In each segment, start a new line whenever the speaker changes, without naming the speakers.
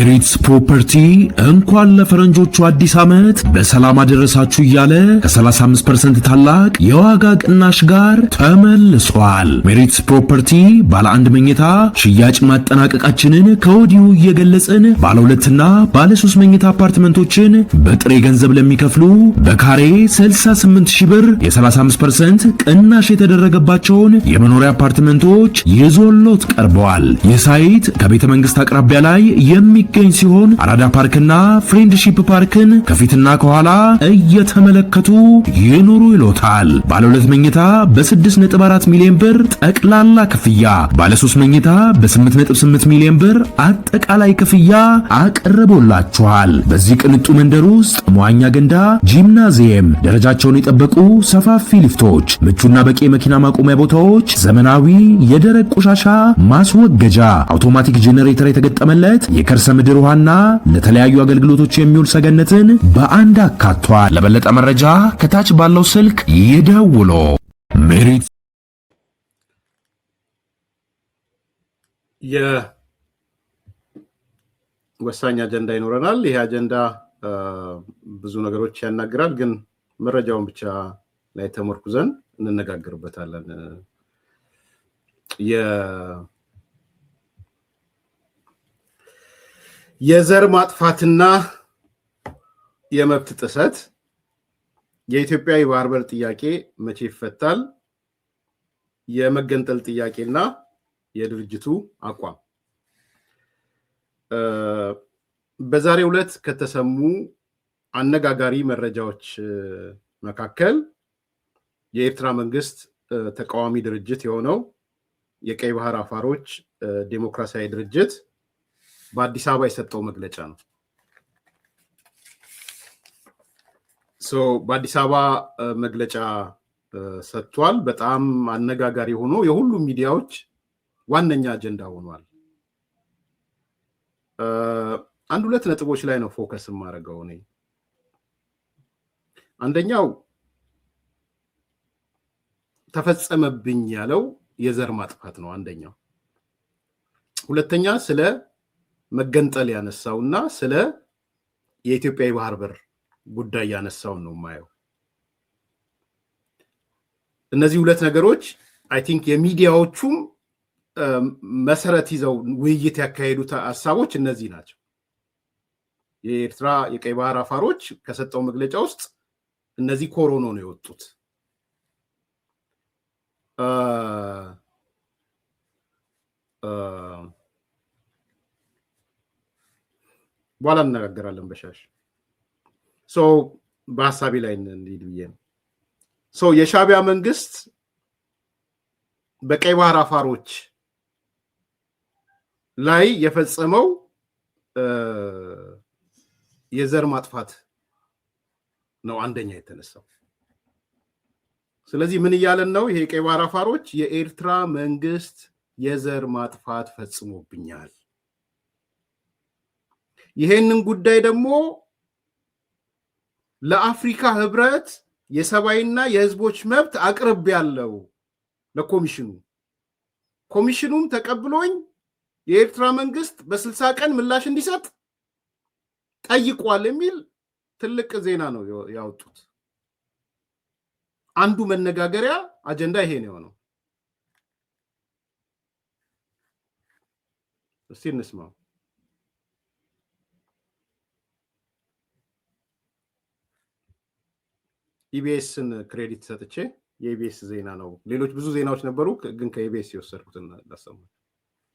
ሜሪትስ ፕሮፐርቲ እንኳን ለፈረንጆቹ አዲስ ዓመት በሰላም አደረሳችሁ እያለ ከ35% ታላቅ የዋጋ ቅናሽ ጋር ተመልሷል። ሜሪትስ ፕሮፐርቲ ባለ አንድ መኝታ ሽያጭ ማጠናቀቃችንን ከወዲሁ እየገለጽን ባለ ሁለትና ባለ 3 መኝታ አፓርትመንቶችን በጥሬ ገንዘብ ለሚከፍሉ በካሬ 68000 ብር የ35% ቅናሽ የተደረገባቸውን የመኖሪያ አፓርትመንቶች ይዞሎት ቀርበዋል። ይህ ሳይት ከቤተ መንግስት አቅራቢያ ላይ የሚገኝ ሲሆን አራዳ ፓርክና ፍሬንድሺፕ ፓርክን ከፊትና ከኋላ እየተመለከቱ ይኑሩ ይሎታል። ባለ 2 መኝታ በ6.4 ሚሊዮን ብር ጠቅላላ ክፍያ፣ ባለ 3 መኝታ በ8.8 ሚሊዮን ብር አጠቃላይ ክፍያ አቅርቦላችኋል። በዚህ ቅንጡ መንደር ውስጥ መዋኛ ገንዳ፣ ጂምናዚየም፣ ደረጃቸውን የጠበቁ ሰፋፊ ሊፍቶች፣ ምቹና በቂ መኪና ማቆሚያ ቦታዎች፣ ዘመናዊ የደረቅ ቆሻሻ ማስወገጃ፣ አውቶማቲክ ጄኔሬተር የተገጠመለት የከርሰ ምድር ውሃና ለተለያዩ አገልግሎቶች የሚውል ሰገነትን በአንድ አካቷል። ለበለጠ መረጃ ከታች ባለው ስልክ ይደውሉ። ሜሪት
የወሳኝ አጀንዳ ይኖረናል። ይሄ አጀንዳ ብዙ ነገሮች ያናግራል፣ ግን መረጃውን ብቻ ላይ ተመርኩዘን እንነጋገርበታለን። የዘር ማጥፋትና የመብት ጥሰት፣ የኢትዮጵያ የባህር በር ጥያቄ መቼ ይፈታል? የመገንጠል ጥያቄና የድርጅቱ አቋም። በዛሬው ዕለት ከተሰሙ አነጋጋሪ መረጃዎች መካከል የኤርትራ መንግስት ተቃዋሚ ድርጅት የሆነው የቀይ ባህር አፋሮች ዴሞክራሲያዊ ድርጅት በአዲስ አበባ የሰጠው መግለጫ ነው። በአዲስ አበባ መግለጫ ሰጥቷል። በጣም አነጋጋሪ ሆኖ የሁሉም ሚዲያዎች ዋነኛ አጀንዳ ሆኗል። አንድ ሁለት ነጥቦች ላይ ነው ፎከስ የማደርገው እኔ። አንደኛው ተፈጸመብኝ ያለው የዘር ማጥፋት ነው አንደኛው። ሁለተኛ ስለ መገንጠል ያነሳውና ስለ የኢትዮጵያ የባህር በር ጉዳይ ያነሳው ነው ማየው። እነዚህ ሁለት ነገሮች አይ ቲንክ የሚዲያዎቹም መሰረት ይዘው ውይይት ያካሄዱት ሐሳቦች እነዚህ ናቸው። የኤርትራ የቀይ ባህር አፋሮች ከሰጠው መግለጫ ውስጥ እነዚህ ኮሮኖ ነው የወጡት። በኋላ እንነጋገራለን በሻሽ በሀሳቢ ላይ እንሂድ ብዬ ነው። የሻዕቢያ መንግስት በቀይ ባህር አፋሮች ላይ የፈጸመው የዘር ማጥፋት ነው አንደኛ የተነሳው። ስለዚህ ምን እያለን ነው? ይሄ ቀይ ባህር አፋሮች የኤርትራ መንግስት የዘር ማጥፋት ፈጽሞብኛል፣ ይሄንን ጉዳይ ደግሞ ለአፍሪካ ህብረት የሰብአዊና የህዝቦች መብት አቅርብ ያለው ለኮሚሽኑ፣ ኮሚሽኑም ተቀብሎኝ የኤርትራ መንግስት በ60 ቀን ምላሽ እንዲሰጥ ጠይቋል የሚል ትልቅ ዜና ነው ያወጡት። አንዱ መነጋገሪያ አጀንዳ ይሄ ነው የሆነው። እስቲ እንስማው። ኢቢኤስን ክሬዲት ሰጥቼ የኢቢኤስ ዜና ነው። ሌሎች ብዙ ዜናዎች ነበሩ፣ ግን ከኢቢኤስ የወሰድኩትን ላሰሙ።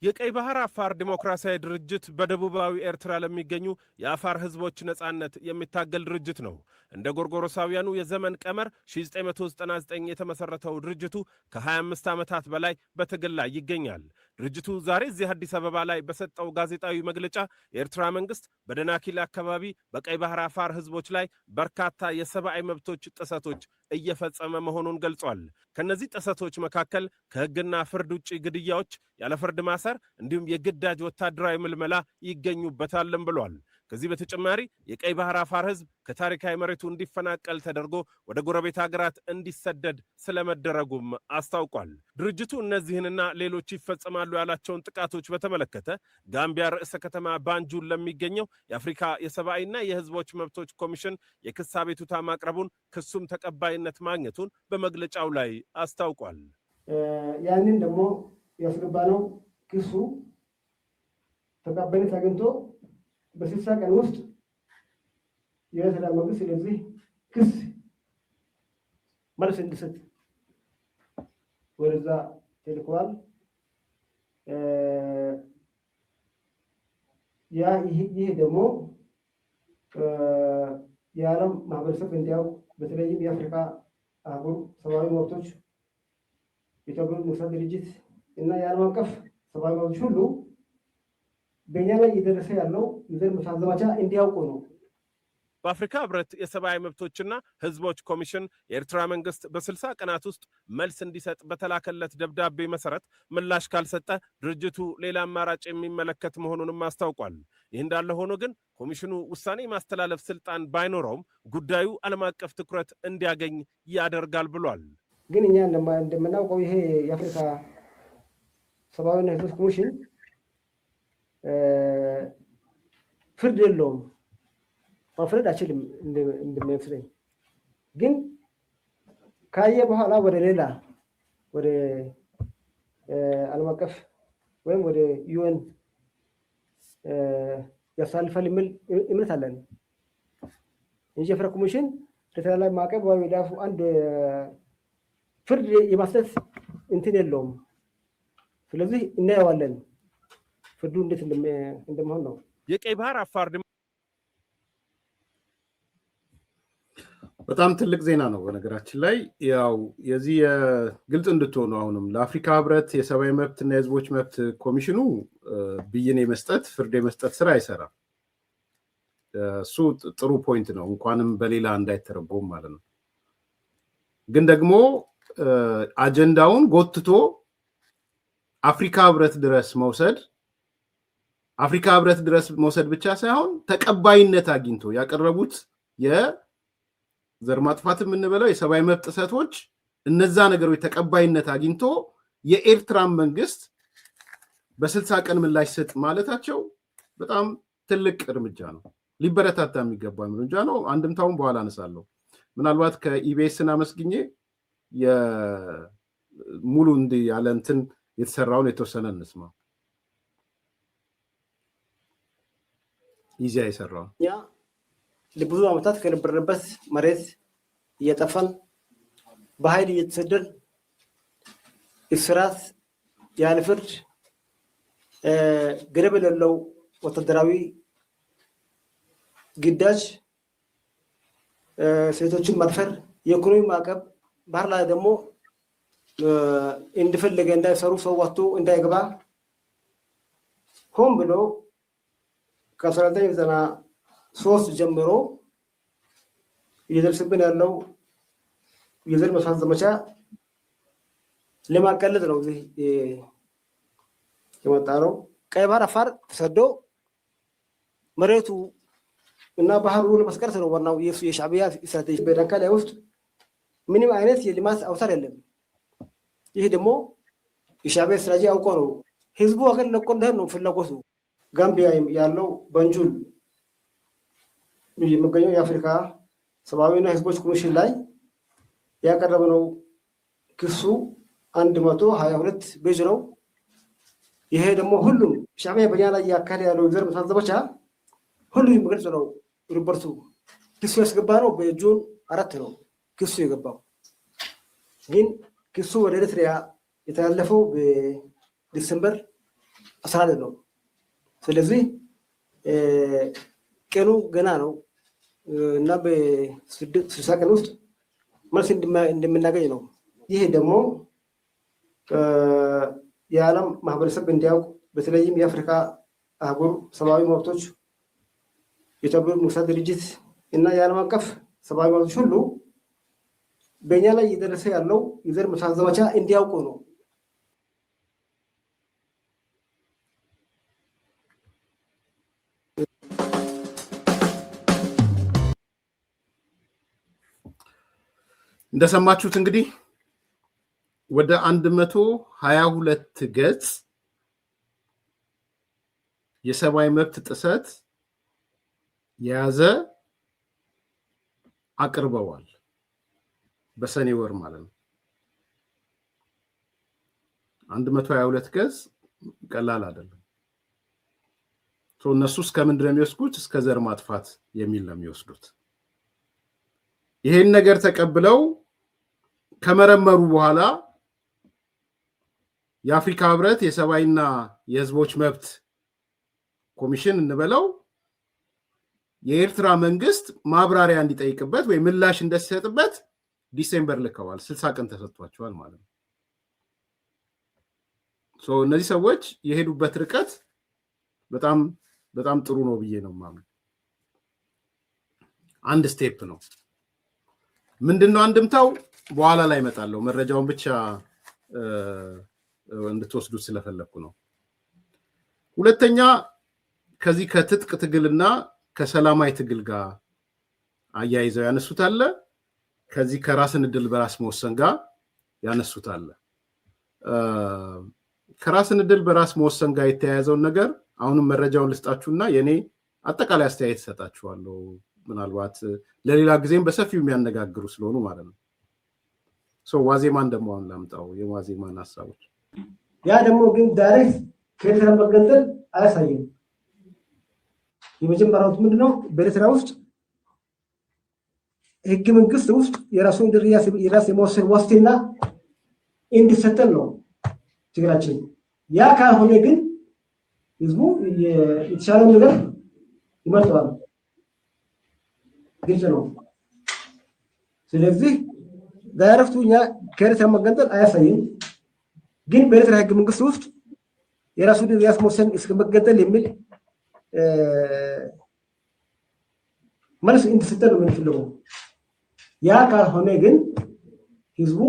የቀይ ባህር አፋር ዲሞክራሲያዊ ድርጅት በደቡባዊ ኤርትራ ለሚገኙ የአፋር ህዝቦች ነጻነት የሚታገል ድርጅት ነው። እንደ ጎርጎሮሳውያኑ የዘመን ቀመር 1999 የተመሰረተው ድርጅቱ ከ25 ዓመታት በላይ በትግል ላይ ይገኛል። ድርጅቱ ዛሬ እዚህ አዲስ አበባ ላይ በሰጠው ጋዜጣዊ መግለጫ የኤርትራ መንግስት በደናኪል አካባቢ በቀይ ባህር አፋር ህዝቦች ላይ በርካታ የሰብአዊ መብቶች ጥሰቶች እየፈጸመ መሆኑን ገልጿል። ከነዚህ ጥሰቶች መካከል ከህግና ፍርድ ውጪ ግድያዎች፣ ያለ ፍርድ ማሰር እንዲሁም የግዳጅ ወታደራዊ ምልመላ ይገኙበታልም ብሏል። ከዚህ በተጨማሪ የቀይ ባህር አፋር ህዝብ ከታሪካዊ መሬቱ እንዲፈናቀል ተደርጎ ወደ ጎረቤት ሀገራት እንዲሰደድ ስለመደረጉም አስታውቋል። ድርጅቱ እነዚህንና ሌሎች ይፈጸማሉ ያላቸውን ጥቃቶች በተመለከተ ጋምቢያ ርዕሰ ከተማ ባንጁል ለሚገኘው የአፍሪካ የሰብአዊና የህዝቦች መብቶች ኮሚሽን የክስ አቤቱታ ማቅረቡን ክሱም ተቀባይነት ማግኘቱን በመግለጫው ላይ አስታውቋል።
ያንን ደግሞ ያስገባነው ክሱ ተቀባይነት አግኝቶ በ60 ቀን ውስጥ የኤርትራ መንግስት ስለዚህ ክስ መልስ እንዲሰጥ ወደዛ ተልኳል። ይህ ደግሞ የዓለም ማህበረሰብ እንዲያውቅ በተለይም የአፍሪካ አህጉር ሰብአዊ መብቶች የተባበሩት መንግስታት ድርጅት እና የዓለም አቀፍ ሰብአዊ መብቶች ሁሉ በእኛ ላይ እየደረሰ ያለው የዘር ማጥፋት ዘመቻ እንዲያውቁ ነው።
በአፍሪካ ህብረት የሰብአዊ መብቶችና ህዝቦች ኮሚሽን የኤርትራ መንግስት በ60 ቀናት ውስጥ መልስ እንዲሰጥ በተላከለት ደብዳቤ መሰረት ምላሽ ካልሰጠ ድርጅቱ ሌላ አማራጭ የሚመለከት መሆኑንም አስታውቋል። ይህ እንዳለ ሆኖ ግን ኮሚሽኑ ውሳኔ ማስተላለፍ ስልጣን ባይኖረውም ጉዳዩ ዓለም አቀፍ ትኩረት እንዲያገኝ ያደርጋል ብሏል።
ግን እኛ እንደምናውቀው ይሄ የአፍሪካ ሰብአዊና ህዝቦች ኮሚሽን ፍርድ የለውም፣ መፍረድ አይችልም እንደሚመስለኝ። ግን ካየ በኋላ ወደ ሌላ ወደ ዓለም አቀፍ ወይም ወደ ዩኤን ያሳልፋል የሚል እምነት አለን እንጂ የአፍሪካ ኮሚሽን ለተላላይ ማዕቀብ ወይ ዳፉ አንድ ፍርድ የማስጠት እንትን የለውም። ስለዚህ እናየዋለን ፍርዱ እንዴት እንደሚሆን ነው።
የቀይ ባህር አፋር
በጣም ትልቅ ዜና ነው። በነገራችን ላይ ያው የዚህ ግልጽ እንድትሆኑ አሁንም ለአፍሪካ ህብረት የሰብአዊ መብት እና የህዝቦች መብት ኮሚሽኑ ብይን የመስጠት ፍርድ የመስጠት ስራ አይሰራም። እሱ ጥሩ ፖይንት ነው፣ እንኳንም በሌላ እንዳይተረጎም ማለት ነው። ግን ደግሞ አጀንዳውን ጎትቶ አፍሪካ ህብረት ድረስ መውሰድ ብቻ ሳይሆን ተቀባይነት አግኝቶ ያቀረቡት የዘር ማጥፋት የምንበለው የሰብአዊ መብት ጥሰቶች እነዛ ነገሮች ተቀባይነት አግኝቶ የኤርትራን መንግስት በ60 ቀን ምላሽ ሰጥ ማለታቸው በጣም ትልቅ እርምጃ ነው፣ ሊበረታታ የሚገባ እርምጃ ነው። አንድምታውን በኋላ አነሳለሁ። ምናልባት ከኢቢኤስን አመስግኜ ሙሉ እንዲህ ያለ እንትን የተሰራውን የተወሰነ እንስማ። ይዚያ የሰራው
ያ ለብዙ ዓመታት ከነበረበት መሬት እየጠፋን በኃይል እየተሰደድ እስራት ያለ ፍርድ ገደብ የሌለው ወታደራዊ ግዳጅ፣ ሴቶችን መድፈር፣ የኢኮኖሚ ማዕቀብ፣ ባህር ላይ ደግሞ እንደፈለገ እንዳይሰሩ ሰው ወጥቶ እንዳይገባ ሆን ብሎ ከ1993 ጀምሮ እየደረሰብን ያለው የዘር ማጥፋት ዘመቻ ለማቀለጥ ነው እዚህ የመጣ ነው። ቀይ ባህር አፋር ተሰዶ መሬቱ እና ባህሩ ለማስቀረት ነው ዋናው የሻዕቢያ ስትራቴጂ። በዳንካሊያ ውስጥ ምንም አይነት የልማት አውታር የለም። ይህ ደግሞ የሻዕቢያ ስትራቴጂ አውቆ ነው ህዝቡ አገር ለቆ እንደሄድ ነው ፍላጎቱ። ጋምቢያ ያለው ባንጁል የሚገኘው የአፍሪካ ሰብአዊና ህዝቦች ኮሚሽን ላይ ያቀረበው ክሱ 122 ፔጅ ነው። ይሄ ደግሞ ሁሉም ሻዕቢያ በእኛ ላይ ያካሄደ ያለው የዘር ማጥፋት ዘመቻ ሁሉም የሚገልጽ ነው። ሪፖርቱ ክሱ ያስገባ ነው በጁን 4 ነው ክሱ የገባው። ግን ክሱ ወደ ኤርትራ የተላለፈው በዲሴምበር 11 ነው። ስለዚህ ቀኑ ገና ነው እና በ60 ቀን ውስጥ መልስ እንደምናገኝ ነው። ይሄ ደግሞ የዓለም ማህበረሰብ እንዲያውቅ በተለይም የአፍሪካ አህጉር ሰብአዊ መብቶች የተባበሩት መንግስታት ድርጅት እና የዓለም አቀፍ ሰብአዊ መብቶች ሁሉ በእኛ ላይ እየደረሰ ያለው የዘር ማጥፋት ዘመቻ እንዲያውቁ ነው።
እንደሰማችሁት እንግዲህ ወደ 122 ገጽ የሰብአዊ መብት ጥሰት የያዘ አቅርበዋል በሰኔ ወር ማለት ነው። 122 ገጽ ቀላል አይደለም። እነሱ እስከምን ድረስ የሚወስዱት እስከ ዘር ማጥፋት የሚል ነው የሚወስዱት። ይሄን ነገር ተቀብለው ከመረመሩ በኋላ የአፍሪካ ህብረት የሰብአዊና የህዝቦች መብት ኮሚሽን እንበለው የኤርትራ መንግስት ማብራሪያ እንዲጠይቅበት ወይ ምላሽ እንደሰጥበት ዲሴምበር ልከዋል። 60 ቀን ተሰጥቷቸዋል ማለት ነው። እነዚህ ሰዎች የሄዱበት ርቀት በጣም በጣም ጥሩ ነው ብዬ ነው ማምነው። አንድ ስቴፕ ነው። ምንድነው አንድምታው? በኋላ ላይ እመጣለሁ። መረጃውን ብቻ እንድትወስዱት ስለፈለኩ ነው። ሁለተኛ ከዚህ ከትጥቅ ትግልና ከሰላማዊ ትግል ጋር አያይዘው ያነሱት አለ። ከዚህ ከራስን ዕድል በራስ መወሰን ጋር ያነሱት አለ። ከራስን ዕድል በራስ መወሰን ጋር የተያያዘውን ነገር አሁንም መረጃውን ልስጣችሁና የኔ አጠቃላይ አስተያየት ሰጣችኋለሁ። ምናልባት ለሌላ ጊዜም በሰፊው የሚያነጋግሩ ስለሆኑ ማለት ነው። ዋዜማን ደግሞ አሁን ላምጣው፣ የዋዜማን ሀሳቦች።
ያ ደግሞ ግን ዳይሬክት ከኤርትራ መገንጠል አያሳይም። የመጀመሪያው ምንድነው? በኤርትራ ውስጥ ህገ መንግስት ውስጥ የራሱን የራስ የመወሰን ዋስትና እንዲሰጠን ነው ትግላችን። ያ ካልሆነ ግን ህዝቡ የተሻለ ነገር ይመርጠዋል። ግልጽ ነው። ስለዚህ ዳይሬክቱ እኛ ከኤርትራ መገንጠል አያሳይም። ግን በኤርትራ ህገ መንግስት ውስጥ የራሱን የራስ መወሰን እስከ መገንጠል የሚል መልስ እንዲሰጠን ነው የምንፈልገው። ያ ካልሆነ ግን ህዝቡ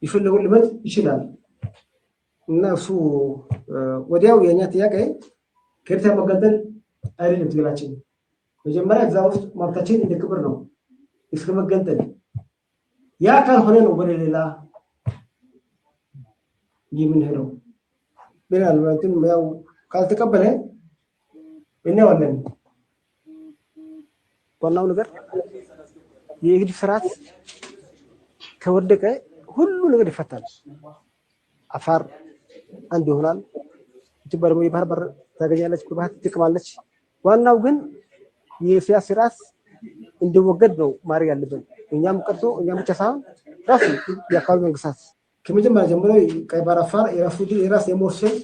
ይፈልገውን ሊመርጥ ይችላል እና እሱ ወዲያው የኛ ጥያቄ ከኤርትራ መገንጠል አይደለም ትግላችን። መጀመሪያ እዛ ውስጥ መብታችን እንደ ክብር ነው እስከ መገንጠል። ያ ካልሆነ ነው ወደ ሌላ የምንሄደው። ምናልባትም ያው ካልተቀበለ እናየዋለን። ዋናው ነገር የግድ ስርዓት ከወደቀ ሁሉ ነገር ይፈታል። አፋር አንድ ይሆናል። ኢትዮጵያ ደግሞ የባህር በር ታገኛለች፣ ባህር ትጠቅማለች። ዋናው ግን የሲያስ ስርዓት እንዲወገድ ነው ማድረግ ያለብን። እኛም ቀርቶ እኛም ብቻ ሳይሆን ራሱ የአካባቢ መንግስታት ከመጀመሪያ ጀምሮ ቀይ ባህር አፋር የራስ የመወሰን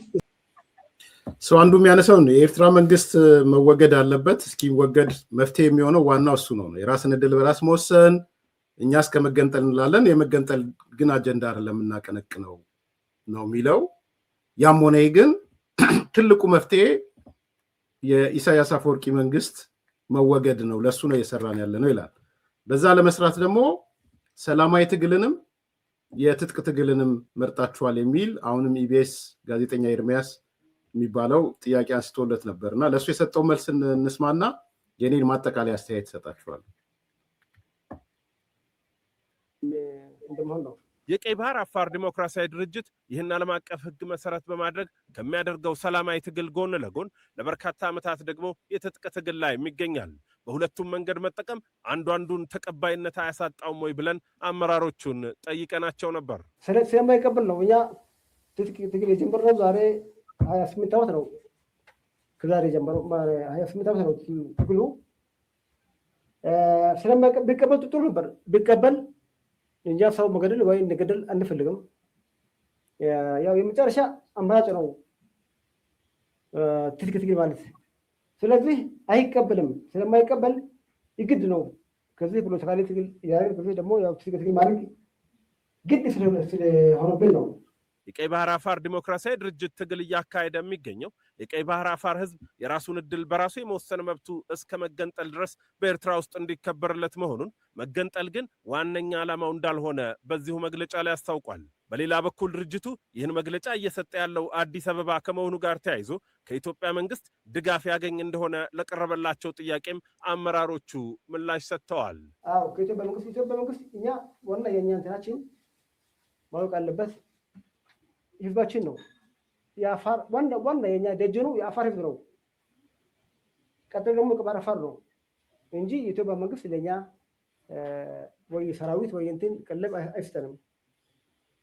አንዱ የሚያነሳው ነው። የኤርትራ መንግስት መወገድ አለበት። እስኪወገድ መፍትሄ የሚሆነው ዋናው እሱ ነው። የራስን ዕድል በራስ መወሰን እኛ እስከ መገንጠል እንላለን። የመገንጠል ግን አጀንዳ አይደለም የምናቀነቅነው ነው የሚለው። ያም ሆነ ግን ትልቁ መፍትሄ የኢሳያስ አፈወርቂ መንግስት መወገድ ነው። ለሱ ነው እየሰራን ያለ ነው ይላል። በዛ ለመስራት ደግሞ ሰላማዊ ትግልንም የትጥቅ ትግልንም መርጣችኋል የሚል አሁንም ኢቢኤስ ጋዜጠኛ ኤርሚያስ የሚባለው ጥያቄ አንስቶለት ነበርና ለሱ የሰጠው መልስ እንስማና የኔን ማጠቃለያ አስተያየት ሰጣችኋል።
የቀይ ባህር አፋር ዲሞክራሲያዊ ድርጅት ይህን ዓለም አቀፍ ህግ መሰረት በማድረግ ከሚያደርገው ሰላማዊ ትግል ጎን ለጎን ለበርካታ ዓመታት ደግሞ የትጥቅ ትግል ላይ ይገኛል። በሁለቱም መንገድ መጠቀም አንዱን ተቀባይነት አያሳጣውም ወይ ብለን አመራሮቹን ጠይቀናቸው ነበር።
ስለማይቀበል ነው እኛ ትጥቅ ትግል የጀመርነው ዛሬ 28 ዓመት ነው። ከዛሬ ጀምሮ 28 ዓመት ነው ትግሉ። ቢቀበል ጥሩ ነበር። ቢቀበል እኛ ሰው መገደል ወይ እንደገደል አንፈልግም። ያው የመጨረሻ አማራጭ ነው ትጥቅ ትግል ማለት። ስለዚህ አይቀበልም። ስለማይቀበል ይግድ ነው ከዚህ ብሎ ተካለ ትግል ያረግ ከዚህ ደግሞ ያው ትጥቅ ትግል ማለት ግድ ስለሆነብን ነው።
የቀይ ባህር አፋር ዲሞክራሲያዊ ድርጅት ትግል እያካሄደ የሚገኘው የቀይ ባህር አፋር ህዝብ የራሱን ዕድል በራሱ የመወሰን መብቱ እስከ መገንጠል ድረስ በኤርትራ ውስጥ እንዲከበርለት መሆኑን፣ መገንጠል ግን ዋነኛ ዓላማው እንዳልሆነ በዚሁ መግለጫ ላይ አስታውቋል። በሌላ በኩል ድርጅቱ ይህን መግለጫ እየሰጠ ያለው አዲስ አበባ ከመሆኑ ጋር ተያይዞ ከኢትዮጵያ መንግስት ድጋፍ ያገኝ እንደሆነ ለቀረበላቸው ጥያቄም አመራሮቹ ምላሽ ሰጥተዋል።
ከኢትዮጵያ መንግስት እኛ ዋና የኛ እንትናችን ማወቅ አለበት ህዝባችን ነው። የአፋር ዋና የኛ ደጀኑ የአፋር ህዝብ ነው። ቀጥሎ ደግሞ ቀባር አፋር ነው እንጂ የኢትዮጵያ መንግስት ለኛ ወይ ሰራዊት ወይ እንትን ቀለብ አይስተንም።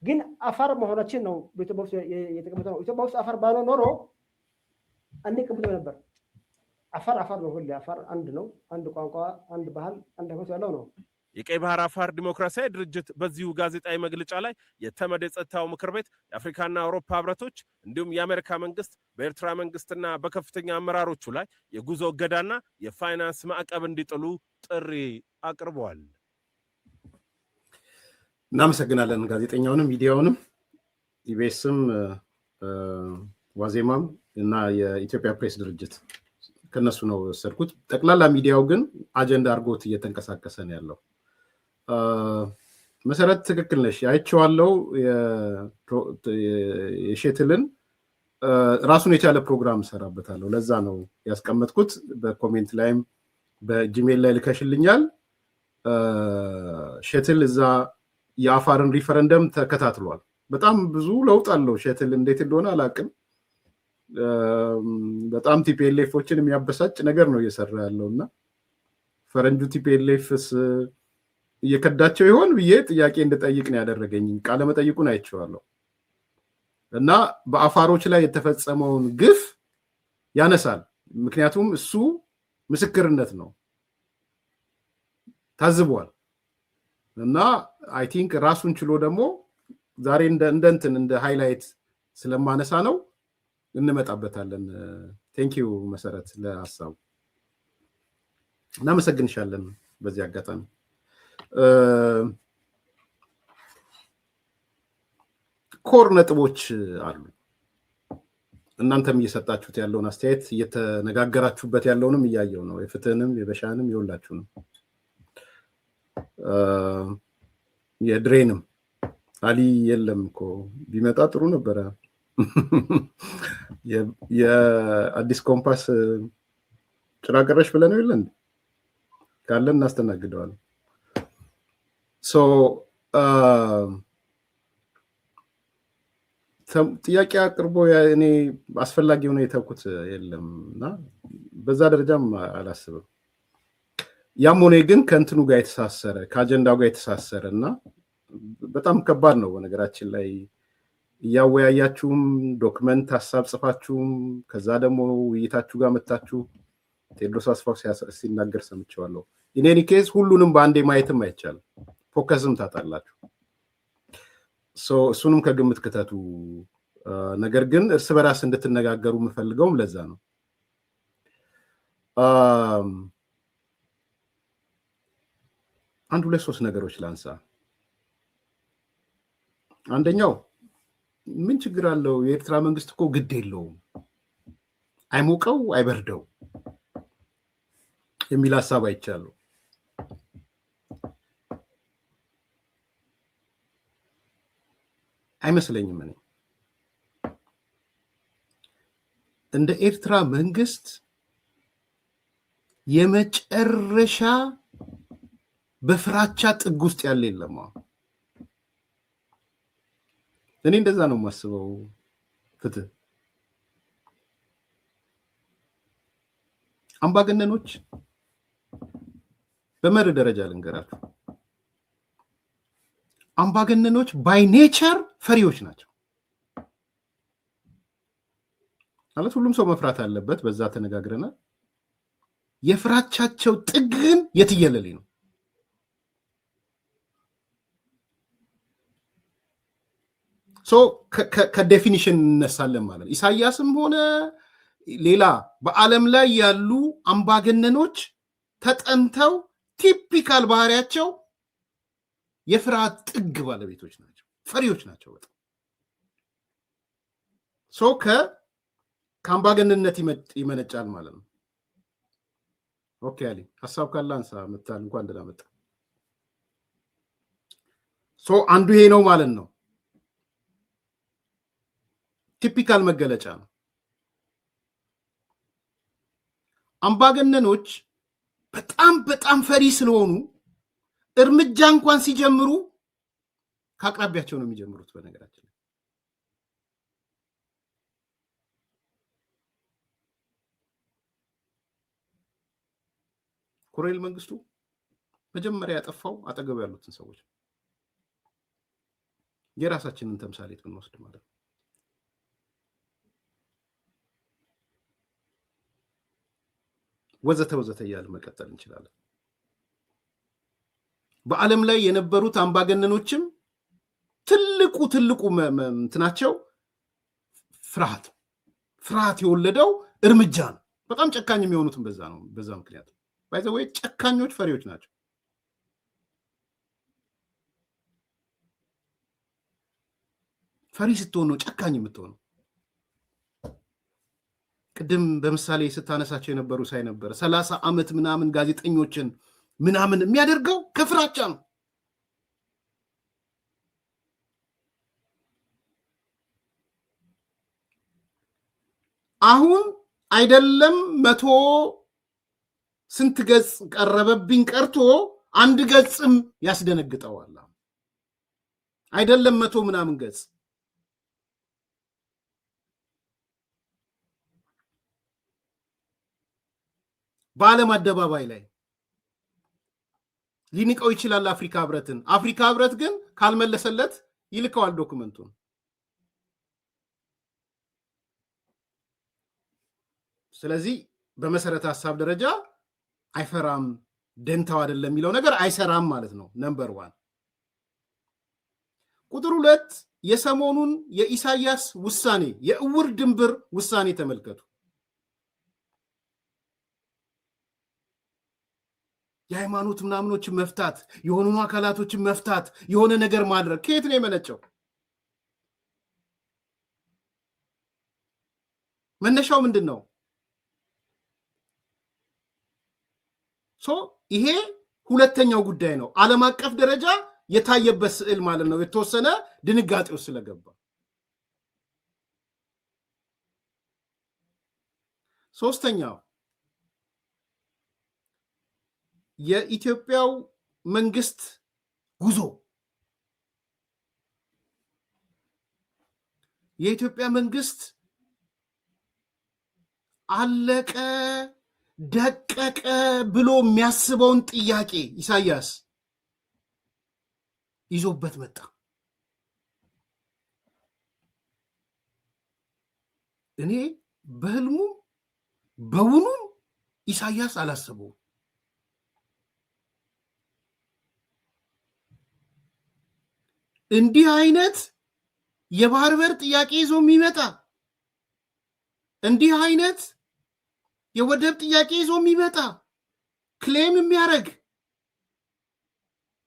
ግን አፋር መሆናችን ነው በኢትዮጵያ ውስጥ የተቀመጠው። ኢትዮጵያ ውስጥ አፋር ባኖ ኖሮ አንቀበለው ነበር። አፋር ነው። ሁሉ አፋር አንድ ነው። አንድ ቋንቋ፣ አንድ ባህል፣ አንድ ሃይማኖት ያለው ነው።
የቀይ ባህር አፋር ዲሞክራሲያዊ ድርጅት በዚሁ ጋዜጣዊ መግለጫ ላይ የተመድ የጸጥታው ምክር ቤት የአፍሪካና አውሮፓ ህብረቶች እንዲሁም የአሜሪካ መንግስት በኤርትራ መንግስትና በከፍተኛ አመራሮቹ ላይ የጉዞ እገዳና የፋይናንስ ማዕቀብ እንዲጥሉ ጥሪ አቅርበዋል።
እናመሰግናለን ጋዜጠኛውንም ሚዲያውንም ኢቢኤስም ዋዜማም እና የኢትዮጵያ ፕሬስ ድርጅት ከነሱ ነው ወሰድኩት። ጠቅላላ ሚዲያው ግን አጀንዳ አድርጎት እየተንቀሳቀሰ ነው ያለው። መሰረት ትክክል ነሽ። አይቼዋለሁ የሼትልን ራሱን የቻለ ፕሮግራም ሰራበታለሁ። ለዛ ነው ያስቀመጥኩት። በኮሜንት ላይም በጂሜል ላይ ልከሽልኛል። ሼትል እዛ የአፋርን ሪፈረንደም ተከታትሏል። በጣም ብዙ ለውጥ አለው። ሼትል እንዴት እንደሆነ አላውቅም። በጣም ቲፒኤልኤፎችን የሚያበሳጭ ነገር ነው እየሰራ ያለውና ፈረንጁ ቲፒኤልኤፍስ እየከዳቸው ይሆን ብዬ ጥያቄ እንድጠይቅ ነው ያደረገኝ። ቃለ መጠይቁን አይቼዋለሁ እና በአፋሮች ላይ የተፈጸመውን ግፍ ያነሳል። ምክንያቱም እሱ ምስክርነት ነው፣ ታዝቧል። እና አይ ቲንክ ራሱን ችሎ ደግሞ ዛሬ እንደ ሃይላይት ስለማነሳ ነው እንመጣበታለን። ቴንኪዩ መሰረት ለሐሳቡ እናመሰግንሻለን። በዚህ አጋጣሚ ኮር ነጥቦች አሉ። እናንተም እየሰጣችሁት ያለውን አስተያየት እየተነጋገራችሁበት ያለውንም እያየው ነው። የፍትህንም የበሻንም የሁላችሁንም የድሬንም አሊ የለም እኮ ቢመጣ ጥሩ ነበረ። የአዲስ ኮምፓስ ጭራቀረሽ ብለን ነው ይለን ካለን እናስተናግደዋለን። ጥያቄ አቅርቦ እኔ አስፈላጊ ሆነ የተውኩት የለም እና በዛ ደረጃም አላስብም። ያም ሆነ ግን ከእንትኑ ጋር የተሳሰረ ከአጀንዳው ጋር የተሳሰረ እና በጣም ከባድ ነው። በነገራችን ላይ እያወያያችሁም ዶክመንት ሀሳብ ጽፋችሁም ከዛ ደግሞ ውይይታችሁ ጋር መታችሁ ቴዎድሮስ አስፋው ሲናገር ሰምቼዋለሁ። ኢኔኒ ኬዝ ሁሉንም በአንዴ ማየትም አይቻልም፣ ፎከስም ታጣላችሁ። እሱንም ከግምት ክተቱ። ነገር ግን እርስ በራስ እንድትነጋገሩ የምፈልገውም ለዛ ነው። አንድ ሁለት ሶስት ነገሮች ላንሳ። አንደኛው ምን ችግር አለው? የኤርትራ መንግስት እኮ ግድ የለውም፣ አይሞቀው አይበርደው የሚል ሀሳብ አይቻለሁ። አይመስለኝም። እኔ እንደ ኤርትራ መንግስት የመጨረሻ በፍራቻ ጥግ ውስጥ ያለ የለም። እኔ እንደዛ ነው የማስበው። ፍትህ አምባገነኖች በመርህ ደረጃ ልንገራችሁ፣ አምባገነኖች ባይ ኔቸር ፈሪዎች ናቸው። ማለት ሁሉም ሰው መፍራት አለበት፣ በዛ ተነጋግረናል። የፍራቻቸው ጥግ ግን የትየለሌ ነው። ከዴፊኒሽን እነሳለን ማለት ኢሳያስም ሆነ ሌላ በዓለም ላይ ያሉ አምባገነኖች ተጠንተው ቲፒካል ባህሪያቸው የፍርሃት ጥግ ባለቤቶች ናቸው፣ ፈሪዎች ናቸው በጣም። ከአምባገነንነት ይመነጫል ማለት ነው። ኦኬ አሊ ሀሳብ ካለ አንሳ። መታል እንኳን እንደላመጣ አንዱ ይሄ ነው ማለት ነው። ቲፒካል መገለጫ ነው። አምባገነኖች በጣም ፈሪ ስለሆኑ እርምጃ እንኳን ሲጀምሩ ከአቅራቢያቸው ነው የሚጀምሩት። በነገራችን ኮሎኔል መንግስቱ መጀመሪያ ያጠፋው አጠገቡ ያሉትን ሰዎች የራሳችንን ተምሳሌት ብንወስድ ማለት ነው። ወዘተ እያልን መቀጠል እንችላለን። በዓለም ላይ የነበሩት አምባገነኖችም ትልቁ እንትናቸው ፍርሃት የወለደው እርምጃ ነው። በጣም ጨካኝ የሚሆኑትም በዛ ምክንያት ባይዘው ጨካኞች ፈሪዎች ናቸው። ፈሪ ስትሆን ነው ጨካኝ የምትሆነው። ቅድም በምሳሌ ስታነሳቸው የነበሩ ሳይ ነበር 30 ዓመት ምናምን ጋዜጠኞችን ምናምን የሚያደርገው ከፍራቻ ነው። አሁን አይደለም 100 ስንት ገጽ ቀረበብኝ ቀርቶ 1 ገጽም ያስደነግጠዋል። አይደለም 100 ምናምን ገጽ በዓለም አደባባይ ላይ ሊንቀው ይችላል አፍሪካ ህብረትን። አፍሪካ ህብረት ግን ካልመለሰለት ይልከዋል ዶክመንቱን። ስለዚህ በመሰረተ ሐሳብ ደረጃ አይፈራም፣ ደንታው አይደለም የሚለው ነገር አይሰራም ማለት ነው። ነምበር 1 ቁጥር 2 የሰሞኑን የኢሳያስ ውሳኔ የእውር ድንብር ውሳኔ ተመልከቱ። የሃይማኖት ምናምኖችን መፍታት፣ የሆኑ አካላቶችን መፍታት፣ የሆነ ነገር ማድረግ ከየት ነው የመነጨው? መነሻው ምንድን ነው? ይሄ ሁለተኛው ጉዳይ ነው። ዓለም አቀፍ ደረጃ የታየበት ስዕል ማለት ነው። የተወሰነ ድንጋጤው ስለገባ ሶስተኛው የኢትዮጵያው መንግስት ጉዞ የኢትዮጵያ መንግስት አለቀ ደቀቀ ብሎ የሚያስበውን ጥያቄ ኢሳያስ ይዞበት መጣ። እኔ በህልሙ በውኑም ኢሳያስ አላሰበው። እንዲህ አይነት የባህር በር ጥያቄ ይዞ የሚመጣ እንዲህ አይነት የወደብ ጥያቄ ይዞ የሚመጣ ክሌም የሚያደርግ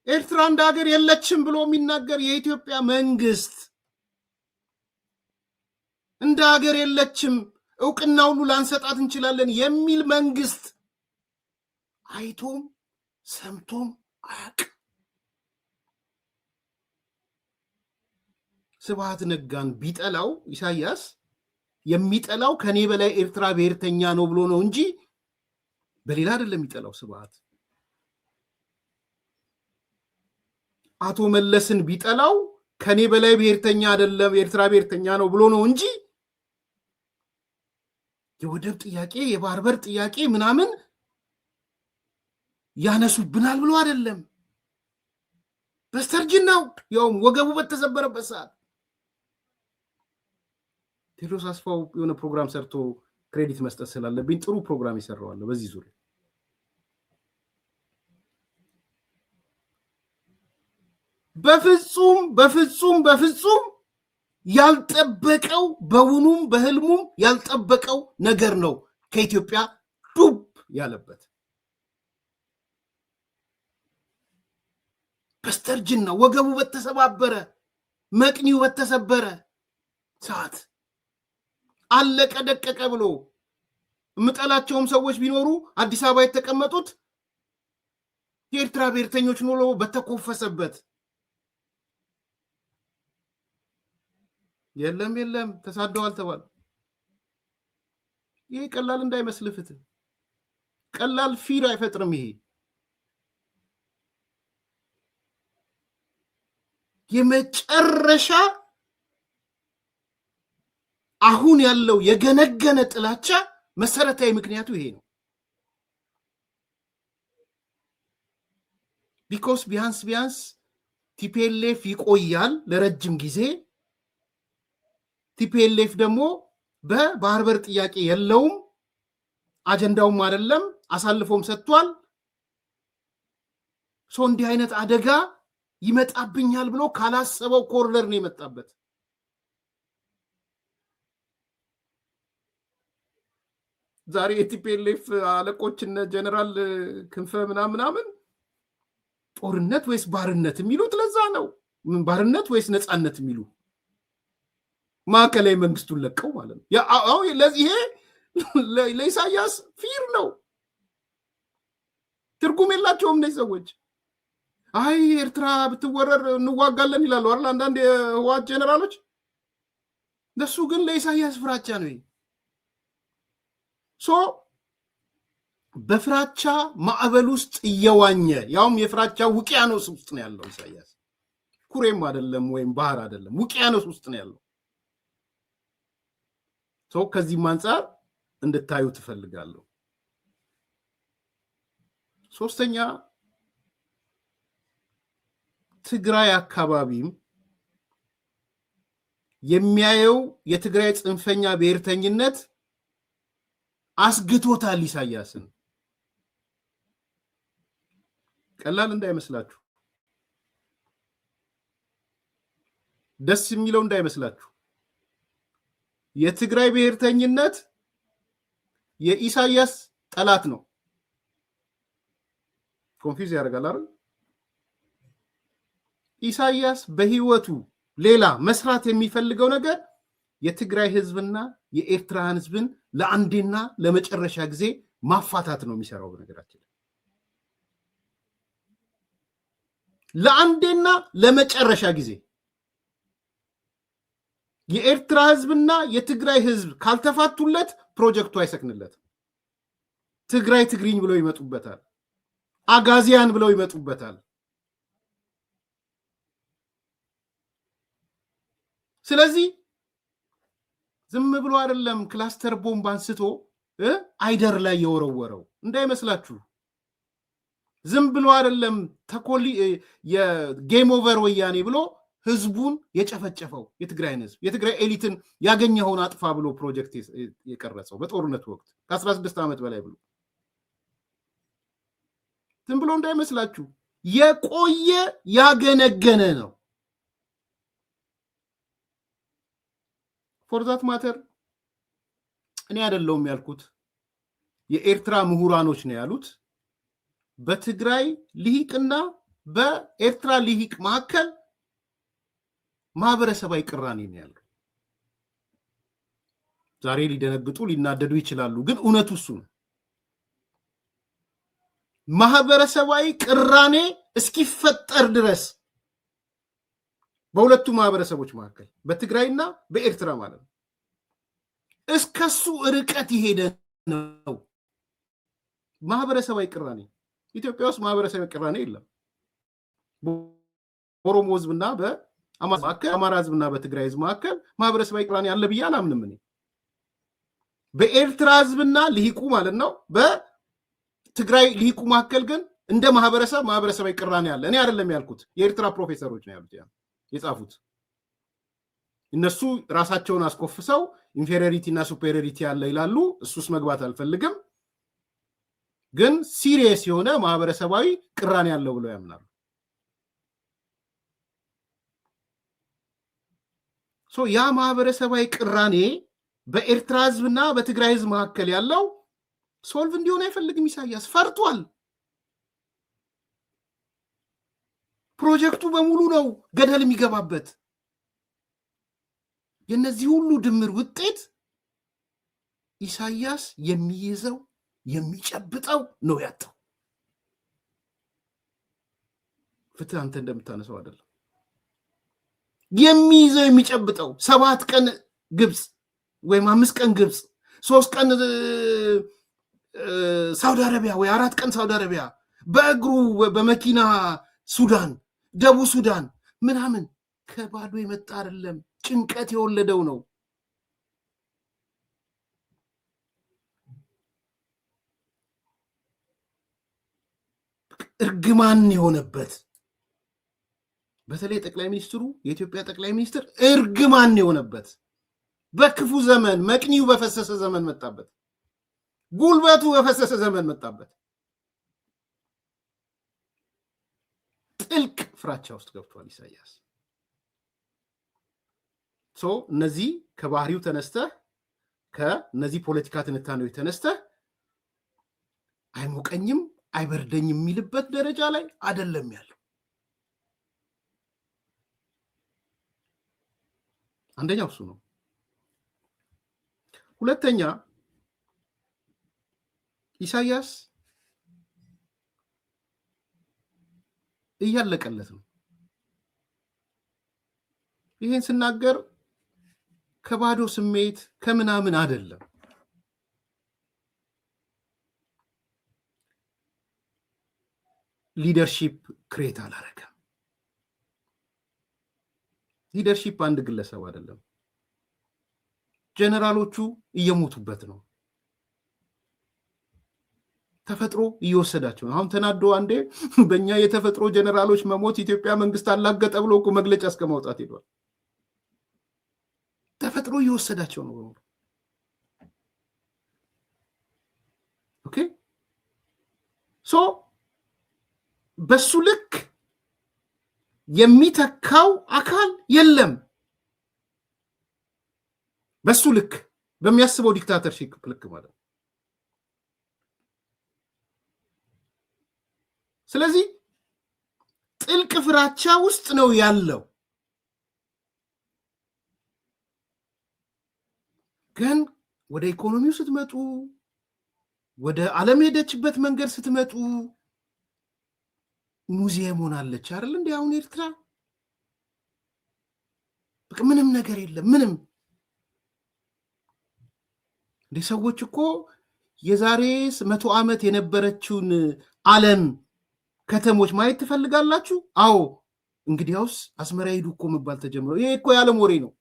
ኤርትራ እንደ ሀገር የለችም ብሎ የሚናገር የኢትዮጵያ መንግስት እንደ ሀገር የለችም እውቅና ሁሉ ላንሰጣት እንችላለን የሚል መንግስት አይቶም ሰምቶም አያውቅም። ስብሃት ነጋን ቢጠላው ኢሳያስ የሚጠላው ከኔ በላይ ኤርትራ ብሔርተኛ ነው ብሎ ነው እንጂ በሌላ አይደለም የሚጠላው። ስብሃት አቶ መለስን ቢጠላው ከኔ በላይ ብሔርተኛ አይደለም ኤርትራ ብሔርተኛ ነው ብሎ ነው እንጂ የወደብ ጥያቄ የባህር በር ጥያቄ ምናምን ያነሱብናል ብሎ አይደለም። በስተርጅናው ያውም ወገቡ በተሰበረበት ሰዓት ቴዎድሮስ አስፋው የሆነ ፕሮግራም ሰርቶ ክሬዲት መስጠት ስላለብኝ ጥሩ ፕሮግራም ይሰራዋል በዚህ ዙሪያ። በፍጹም ያልጠበቀው በውኑም በህልሙም ያልጠበቀው ነገር ነው ከኢትዮጵያ ዱብ ያለበት። በስተርጅና ወገቡ በተሰባበረ መቅኒው በተሰበረ ሰዓት አለቀ ደቀቀ ብሎ የምጠላቸውም ሰዎች ቢኖሩ አዲስ አበባ የተቀመጡት የኤርትራ ብሔርተኞች ኖሮ በተኮፈሰበት የለም ተሳደዋል ተባለ። ይሄ ቀላል እንዳይመስልህ ፍትህ ቀላል ፊር አይፈጥርም። ይሄ የመጨረሻ አሁን ያለው የገነገነ ጥላቻ መሰረታዊ ምክንያቱ ይሄ ነው። ቢኮዝ ቢያንስ ቲፒኤልኤፍ ይቆያል ለረጅም ጊዜ። ቲፒኤልኤፍ ደግሞ በባህር በር ጥያቄ የለውም፣ አጀንዳውም አይደለም፣ አሳልፎም ሰጥቷል። እንዲህ አይነት አደጋ ይመጣብኛል ብሎ ካላሰበው ኮርነር ነው የመጣበት። ዛሬ የቲፒኤልኤፍ አለቆች እነ ጀነራል ክንፈ ምናምን ጦርነት ወይስ ባርነት የሚሉት ለዛ ነው። ምን ባርነት ወይስ ነፃነት የሚሉ ማዕከላዊ መንግስቱን ለቀው ማለት ነው። ለዚህ ለኢሳያስ ፊር ነው፣ ትርጉም የላቸውም እነዚህ ሰዎች። አይ ኤርትራ ብትወረር እንዋጋለን ይላሉ አይደል አንዳንድ የህወሓት ጀነራሎች። ለሱ ግን ለኢሳያስ ፍራቻ ነው። በፍራቻ ማዕበል ውስጥ እየዋኘ ያውም የፍራቻ ውቅያኖስ ውስጥ ነው ያለው ኢሳያስ። ኩሬም አይደለም ወይም ባህር አይደለም፣ ውቅያኖስ ውስጥ ነው ያለው። ከዚህም አንፃር እንድታዩ ትፈልጋለሁ። ሶስተኛ ትግራይ አካባቢም የሚያየው የትግራይ ጽንፈኛ ብሔርተኝነት አስግቶታል ኢሳያስን። ቀላል እንዳይመስላችሁ፣ ደስ የሚለው እንዳይመስላችሁ። የትግራይ ብሔርተኝነት የኢሳያስ ጠላት ነው። ኮንፊውዝ ያደርጋል አይደል? ኢሳያስ በህይወቱ ሌላ መስራት የሚፈልገው ነገር የትግራይ ህዝብና የኤርትራን ህዝብን ለአንዴና ለመጨረሻ ጊዜ ማፋታት ነው የሚሰራው። በነገራችን ለአንዴና ለመጨረሻ ጊዜ የኤርትራ ህዝብና የትግራይ ህዝብ ካልተፋቱለት ፕሮጀክቱ አይሰክንለትም። ትግራይ ትግሪኝ ብለው ይመጡበታል፣ አጋዚያን ብለው ይመጡበታል። ስለዚህ ዝም ብሎ አይደለም ክላስተር ቦምብ አንስቶ አይደር ላይ የወረወረው እንዳይመስላችሁ። ዝም ብሎ አይደለም ተኮሊ የጌም ኦቨር ወያኔ ብሎ ህዝቡን የጨፈጨፈው የትግራይን ህዝብ የትግራይ ኤሊትን ያገኘውን አጥፋ ብሎ ፕሮጀክት የቀረጸው በጦርነቱ ወቅት ከ16 ዓመት በላይ ብሎ ዝም ብሎ እንዳይመስላችሁ የቆየ ያገነገነ ነው። ፎርዛት ማተር እኔ አይደለሁም ያልኩት፣ የኤርትራ ምሁራኖች ነው ያሉት። በትግራይ ልሂቅና በኤርትራ ልሂቅ መካከል ማህበረሰባዊ ቅራኔ ነው ያለው። ዛሬ ሊደነግጡ ሊናደዱ ይችላሉ፣ ግን እውነቱ እሱ ነው። ማህበረሰባዊ ቅራኔ እስኪፈጠር ድረስ በሁለቱ ማህበረሰቦች መካከል በትግራይና በኤርትራ ማለት ነው እስከሱ ርቀት ይሄደ ነው ማህበረሰባዊ ቅራኔ። ኢትዮጵያ ውስጥ ማህበረሰባዊ ቅራኔ የለም። በኦሮሞ ህዝብና በአማራ ህዝብና በትግራይ ህዝብ መካከል ማህበረሰባዊ ቅራኔ አለ ብዬ አላምንም እኔ። በኤርትራ ህዝብና ልሂቁ ማለት ነው በትግራይ ልሂቁ መካከል ግን እንደ ማህበረሰባዊ ቅራኔ አለ። እኔ አይደለም ያልኩት፣ የኤርትራ ፕሮፌሰሮች ነው ያሉት የጻፉት። እነሱ ራሳቸውን አስኮፍሰው ኢንፌሪዮሪቲ እና ሱፔሪዮሪቲ አለ ይላሉ። እሱስ መግባት አልፈልግም፣ ግን ሲሪየስ የሆነ ማህበረሰባዊ ቅራኔ ያለው ብለው ያምናሉ። ያ ማህበረሰባዊ ቅራኔ በኤርትራ ህዝብና በትግራይ ህዝብ መካከል ያለው ሶልቭ እንዲሆን አይፈልግም። ኢሳያስ ፈርቷል። ፕሮጀክቱ በሙሉ ነው ገደል የሚገባበት። የነዚህ ሁሉ ድምር ውጤት ኢሳያስ የሚይዘው የሚጨብጠው ነው ያጣው። ፍትህ አንተ እንደምታነሳው አይደለም። የሚይዘው የሚጨብጠው 7 ቀን ግብጽ ወይም 5 ቀን ግብጽ 3 ቀን ሳውዲ አረቢያ ወይ 4 ቀን ሳውዲ አረቢያ በእግሩ በመኪና ሱዳን ደቡብ ሱዳን ምናምን ከባዶ የመጣ አይደለም ጭንቀት የወለደው ነው እርግማን የሆነበት በተለይ ጠቅላይ ሚኒስትሩ የኢትዮጵያ ጠቅላይ ሚኒስትር እርግማን የሆነበት በክፉ ዘመን መቅኒው በፈሰሰ ዘመን መጣበት ጉልበቱ በፈሰሰ ዘመን መጣበት ጥልቅ ፍራቻ ውስጥ ገብቷል ኢሳያስ እነዚህ ከባህሪው ተነስተ ከነዚህ ፖለቲካ ትንታኔዎች ተነስተ አይሞቀኝም አይበርደኝም የሚልበት ደረጃ ላይ አይደለም ያለው አንደኛው እሱ ነው ሁለተኛ ኢሳያስ እያለቀለት ነው ይሄን ስናገር ከባዶ ስሜት ከምናምን አይደለም ሊደርሺፕ ክሬት አላረገም ሊደርሺፕ አንድ ግለሰብ አይደለም ጀነራሎቹ እየሞቱበት ነው ተፈጥሮ እየወሰዳቸው ነው አሁን ተናዶ አንዴ በእኛ የተፈጥሮ ጀነራሎች መሞት ኢትዮጵያ መንግስት አላገጠ ብሎ እኮ መግለጫ እስከማውጣት ሄዷል ተፈጥሮ እየወሰዳቸው ነው ኦኬ በሱ ልክ የሚተካው አካል የለም በሱ ልክ በሚያስበው ዲክታተርሺፕ ልክ ማለት ስለዚህ ጥልቅ ፍራቻ ውስጥ ነው ያለው ግን ወደ ኢኮኖሚው ስትመጡ ወደ ዓለም ሄደችበት መንገድ ስትመጡ ሙዚየም ሆናለች አይደል እንዴ አሁን ኤርትራ በቃ ምንም ነገር የለም ምንም እንደ ሰዎች እኮ የዛሬ 100 ዓመት የነበረችውን ዓለም ከተሞች ማየት ትፈልጋላችሁ አዎ እንግዲያውስ አስመራ ሄዱ እኮ መባል ተጀምሮ ይሄ እኮ የዓለም ወሬ ነው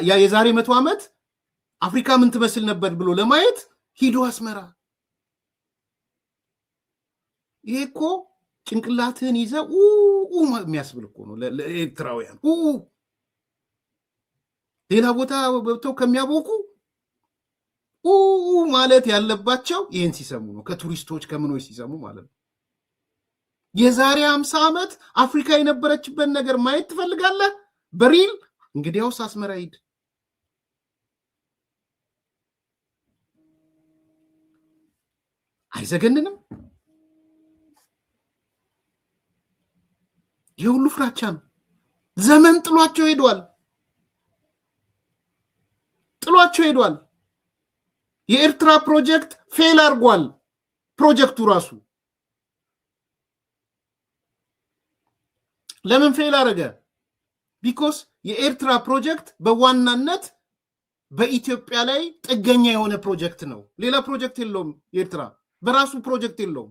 ያ የዛሬ 100 ዓመት አፍሪካ ምን ትመስል ነበር ብሎ ለማየት ሂዱ አስመራ ይሄ እኮ ጭንቅላትን ይዘው የሚያስብል እኮ ነው ለኤርትራውያን ሌላ ቦታ ወጥተው ከሚያቦኩ ማለት ያለባቸው ይሄን ሲሰሙ ነው ከቱሪስቶች ከምኖች ሲሰሙ ማለት ነው የዛሬ 50 ዓመት አፍሪካ የነበረችበት ነገር ማየት ትፈልጋለህ በሪል እንግዲያውስ አስመራ ሂድ አይዘገንንም የሁሉ ፍራቻ ነው ዘመን ጥሏቸው ሄዷል የኤርትራ ፕሮጀክት ፌል አድርጓል ፕሮጀክቱ ራሱ ለምን ፌል አደረገ ቢኮዝ የኤርትራ ፕሮጀክት በዋናነት በኢትዮጵያ ላይ ጥገኛ የሆነ ፕሮጀክት ነው ሌላ ፕሮጀክት የለውም የኤርትራ በራሱ ፕሮጀክት የለውም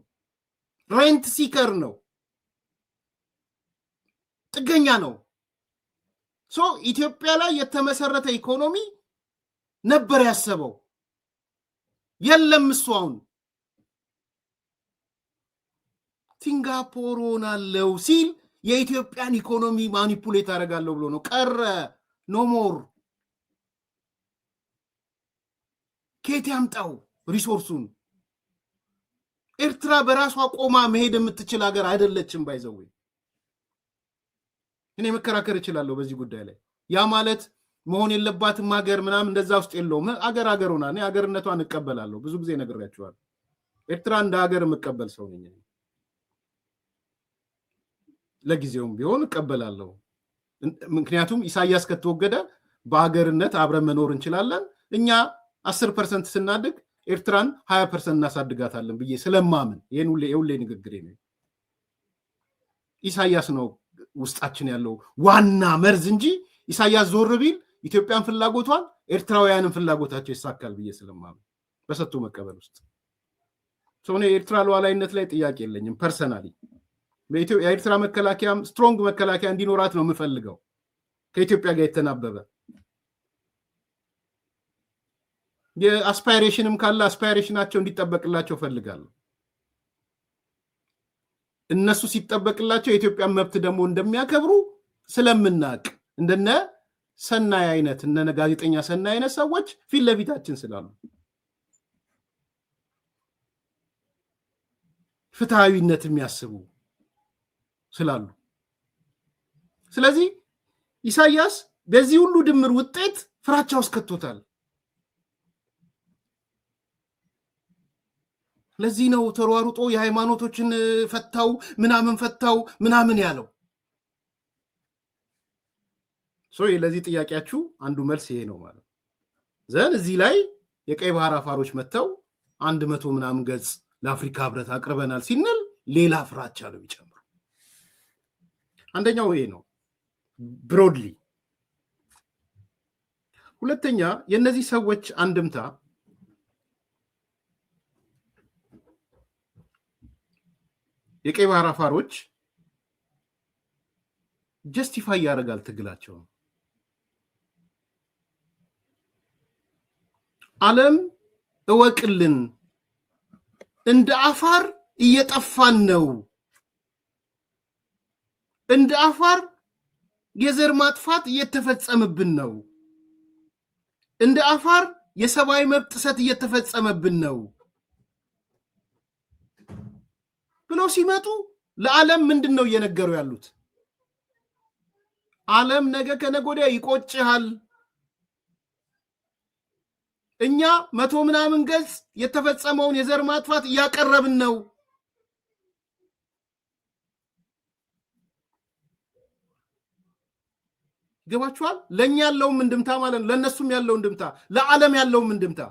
ሬንት ሲከር ነው ጥገኛ ነው ኢትዮጵያ ላይ የተመሰረተ ኢኮኖሚ ነበር ያሰበው የለም እሱ አሁን ሲንጋፖር ሆናለው ሲል የኢትዮጵያን ኢኮኖሚ ማኒፑሌት አደርጋለሁ ብሎ ነው ቀረ ኖ ሞር ከየት ያምጣው ሪሶርሱን ኤርትራ በራሷ ቆማ መሄድ የምትችል ሀገር አይደለችም ባይዘው እኔ መከራከር እችላለሁ በዚህ ጉዳይ ላይ ያ ማለት መሆን የለባትም ሀገር ምናምን እንደዛ ውስጥ የለውም ሀገር ሆና እኔ ሀገርነቷን እቀበላለሁ ብዙ ጊዜ ነግሬያችኋለሁ ኤርትራ እንደ ሀገር መቀበል ሰው ነኝ ለጊዜውም ቢሆን እቀበላለሁ ምክንያቱም ኢሳያስ ከተወገደ በሀገርነት አብረን መኖር እንችላለን እኛ 10% ስናድግ ኤርትራን 20% እናሳድጋታለን ብዬ ስለማምን ይሄን ሁሌ ንግግሬ ነው ኢሳያስ ነው ውስጣችን ያለው ዋና መርዝ እንጂ ኢሳያስ ዞር ቢል ኢትዮጵያን ፍላጎቷን ኤርትራውያንን ፍላጎታቸው ይሳካል ብዬ ስለማምን በሰጥቶ መቀበል ውስጥ ሶኔ ኤርትራ ሉዓላዊነት ላይ ጥያቄ የለኝም ፐርሰናሊ የኤርትራ መከላከያ ስትሮንግ መከላከያ እንዲኖራት ነው የምፈልገው ከኢትዮጵያ ጋር የተናበበ የአስፓይሬሽንም ካለ አስፓይሬሽናቸው እንዲጠበቅላቸው ፈልጋለሁ እነሱ ሲጠበቅላቸው የኢትዮጵያን መብት ደግሞ እንደሚያከብሩ ስለምናቅ እንደነ ሰናይ አይነት እነ ጋዜጠኛ ሰናይ አይነት ሰዎች ፊት ለፊታችን ስላሉ ፍትሃዊነት የሚያስቡ ስላሉ ስለዚህ ኢሳያስ በዚህ ሁሉ ድምር ውጤት ፍራቻ ውስጥ ከቶታል ለዚህ ነው ተሯሩጦ የሃይማኖቶችን ፈታው ያለው ለዚህ ጥያቄያችሁ አንዱ መልስ ይሄ ነው ማለት ዘን እዚህ ላይ የቀይ ባህር አፋሮች መተው 100 ምናምን ገጽ ለአፍሪካ ህብረት አቅርበናል ሲነል ሌላ ፍራቻ ነው ይጨምሩ አንደኛው ይሄ ነው ብሮድሊ ሁለተኛ የነዚህ ሰዎች አንድምታ የቀይ ባህር አፋሮች ጀስቲፋይ ያደርጋል ትግላቸው ዓለም እወቅልን እንደ አፋር እየጠፋን ነው እንደ አፋር የዘር ማጥፋት እየተፈጸመብን ነው እንደ አፋር የሰብአዊ መብት ጥሰት እየተፈጸመብን ነው ብሎ ሲመጡ ለዓለም ምንድነው እየነገሩ ያሉት ዓለም ነገ ከነጎዲያ ይቆጭሃል እኛ 100 ምናምን ገጽ የተፈጸመውን የዘር ማጥፋት ያቀረብን ነው ገባችኋል ለኛ ያለው ምንድምታ ማለት ለነሱም ያለው እንድምታ ለዓለም ያለው ምንድምታ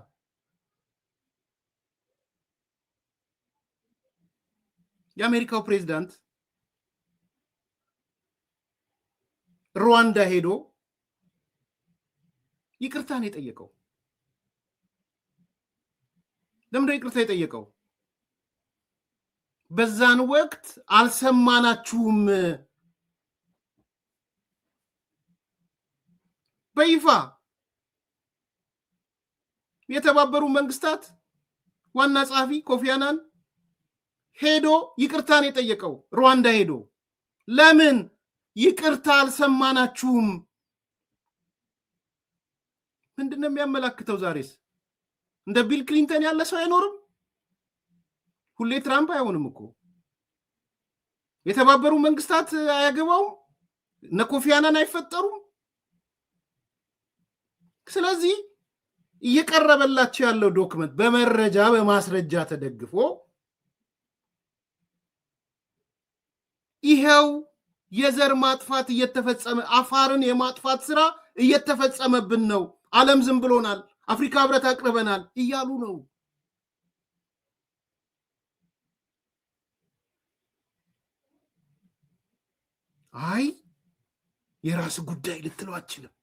የአሜሪካው ፕሬዝዳንት ሩዋንዳ ሄዶ ይቅርታን የጠየቀው ለምን ይቅርታ የጠየቀው በዛን ወቅት አልሰማናችሁም በይፋ የተባበሩ መንግስታት ዋና ጸሐፊ ኮፊ አናን ሄዶ ይቅርታን የጠየቀው ሩዋንዳ ሄዶ ለምን ይቅርታ አልሰማናችሁም ምንድነው የሚያመላክተው ዛሬስ እንደ ቢል ክሊንተን ያለ ሰው አይኖርም ሁሌ ትራምፕ አይሆንም እኮ የተባበሩ መንግስታት አያገባውም እነ ኮፊ አናን አይፈጠሩም ስለዚህ እየቀረበላቸው ያለው ዶክመንት በመረጃ በማስረጃ ተደግፎ ይሄው የዘር ማጥፋት እየተፈጸመ አፋርን የማጥፋት ስራ እየተፈጸመብን ነው ዓለም ዝም ብሎናል አፍሪካ ህብረት አቅርበናል እያሉ ነው አይ የራስ ጉዳይ ልትለው አትችልም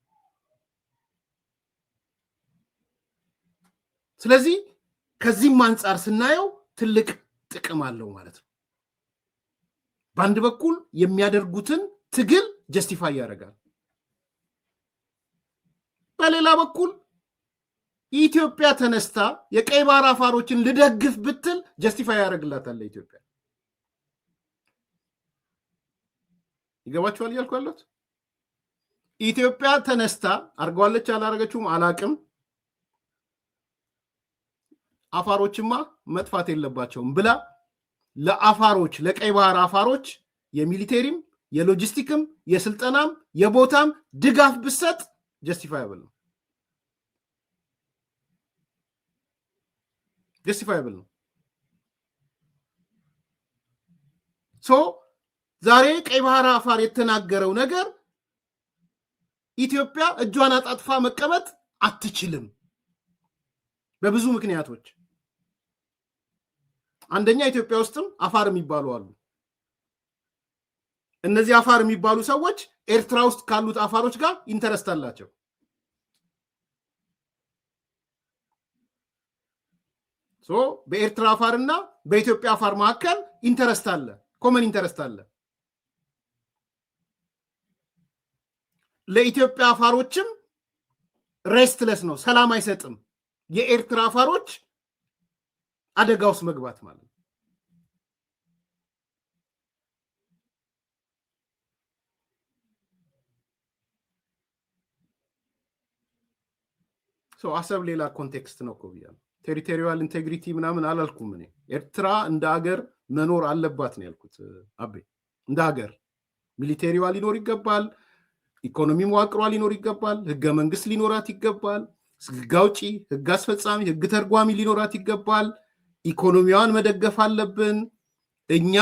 ስለዚህ ከዚህም አንፃር ስናየው ትልቅ ጥቅም አለው ማለት ነው በአንድ በኩል የሚያደርጉትን ትግል ጀስቲፋይ ያደርጋል በሌላ በኩል ኢትዮጵያ ተነስታ የቀይ ባህር አፋሮችን ልደግፍ ብትል ጀስቲፋይ ያደርግላታል ኢትዮጵያ ይገባችኋል ያልኩ ያለው ኢትዮጵያ ተነስታ አርጓለች አላረገችውም አላቅም አፋሮችማ መጥፋት የለባቸውም ብላ ለአፋሮች ለቀይ ባህር አፋሮች የሚሊቴሪም የሎጂስቲክም የስልጠናም የቦታም ድጋፍ ብሰጥ ጀስቲፋይብል ነው ዛሬ ቀይ ባህር አፋር የተናገረው ነገር ኢትዮጵያ እጇን አጣጥፋ መቀመጥ አትችልም በብዙ ምክንያቶች አንደኛ ኢትዮጵያ ውስጥም አፋር የሚባሉ አሉ እነዚህ አፋር የሚባሉ ሰዎች ኤርትራ ውስጥ ካሉት አፋሮች ጋር ኢንተረስት አላቸው። በኤርትራ አፋርና በኢትዮጵያ አፋር መካከል ኢንተረስት አለ፣ ኮመን ኢንተረስት አለ። ለኢትዮጵያ አፋሮችም ሬስትለስ ነው፣ ሰላም አይሰጥም የኤርትራ አፋሮች አደጋ ውስጥ መግባት ማለት ነው። አሰብ ሌላ ኮንቴክስት ነው እኮ ብያለሁ። ቴሪቶሪያል ኢንቴግሪቲ ምናምን አላልኩም እኔ። ኤርትራ እንደ ሀገር መኖር አለባት ነው ያልኩት አቤ። እንደ ሀገር ሚሊቴሪዋ ሊኖር ይገባል፣ ኢኮኖሚ መዋቅሯ ሊኖር ይገባል፣ ህገ መንግስት ሊኖራት ይገባል፣ ህግ አውጪ፣ ህግ አስፈጻሚ፣ ህግ ተርጓሚ ሊኖራት ይገባል። ኢኮኖሚዋን መደገፍ አለብን። እኛ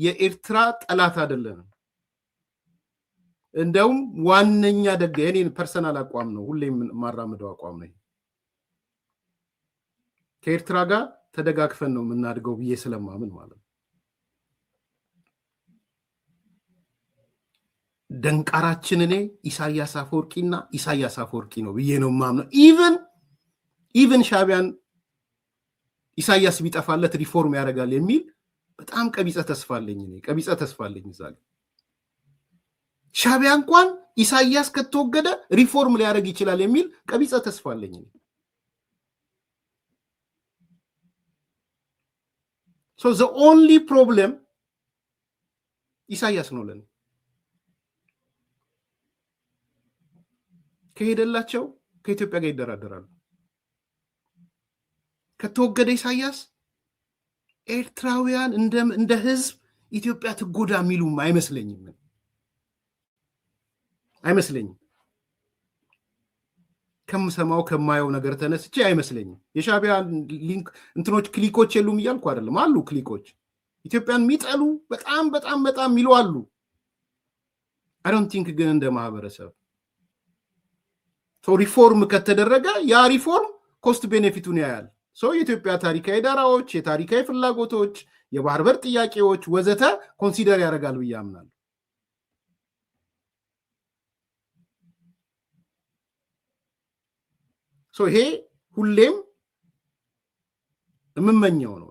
የኤርትራ ጠላት አይደለንም። እንደውም ዋነኛ የኔን ፐርሰናል አቋም ነው፣ ሁሌም ማራምደው አቋም ነው። ከኤርትራ ጋር ተደጋግፈን ነው የምናድገው ብዬ ስለማምን ማለት ነው። ደንቃራችን እኔ ኢሳያስ አፈወርቂና ኢሳያስ አፈወርቂ ነው ብዬ ነው የማምነው። ኢቨን ሻቢያን ኢሳያስ ቢጠፋለት ሪፎርም ያደርጋል የሚል በጣም ቀቢጸ ተስፋ አለኝ እኔ። ቀቢጸ ተስፋ አለኝ ዛሬ ሻቢያ እንኳን ኢሳያስ ከተወገደ ሪፎርም ሊያደርግ ይችላል የሚል ቀቢጸ ተስፋ አለኝ እኔ። So the only problem ኢሳያስ ነው ለኔ። ከሄደላቸው ከኢትዮጵያ ጋር ይደራደራሉ። ከተወገደ ኢሳያስ ኤርትራውያን እንደ ህዝብ ኢትዮጵያ ትጎዳ የሚሉም አይመስለኝም። ከምሰማው ከማየው ነገር ተነስቼ አይመስለኝም። የሻቢያ ሊንክ እንትኖች ክሊኮች የሉም እያልኩ አይደለም፣ አሉ ክሊኮች። ኢትዮጵያን የሚጠሉ በጣም በጣም በጣም የሚሉ አሉ። አይ ዶንት ቲንክ ግን እንደ ማህበረሰብ ሪፎርም ከተደረገ ያ ሪፎርም ኮስት ቤኔፊቱን ያያል። የኢትዮጵያ ታሪካዊ ዳራዎች፣ የታሪካዊ ፍላጎቶች፣ የባህር በር ጥያቄዎች ወዘተ ኮንሲደር ያደርጋል ብዬ አምናለሁ። ይሄ ሁሌም የምመኘው ነው።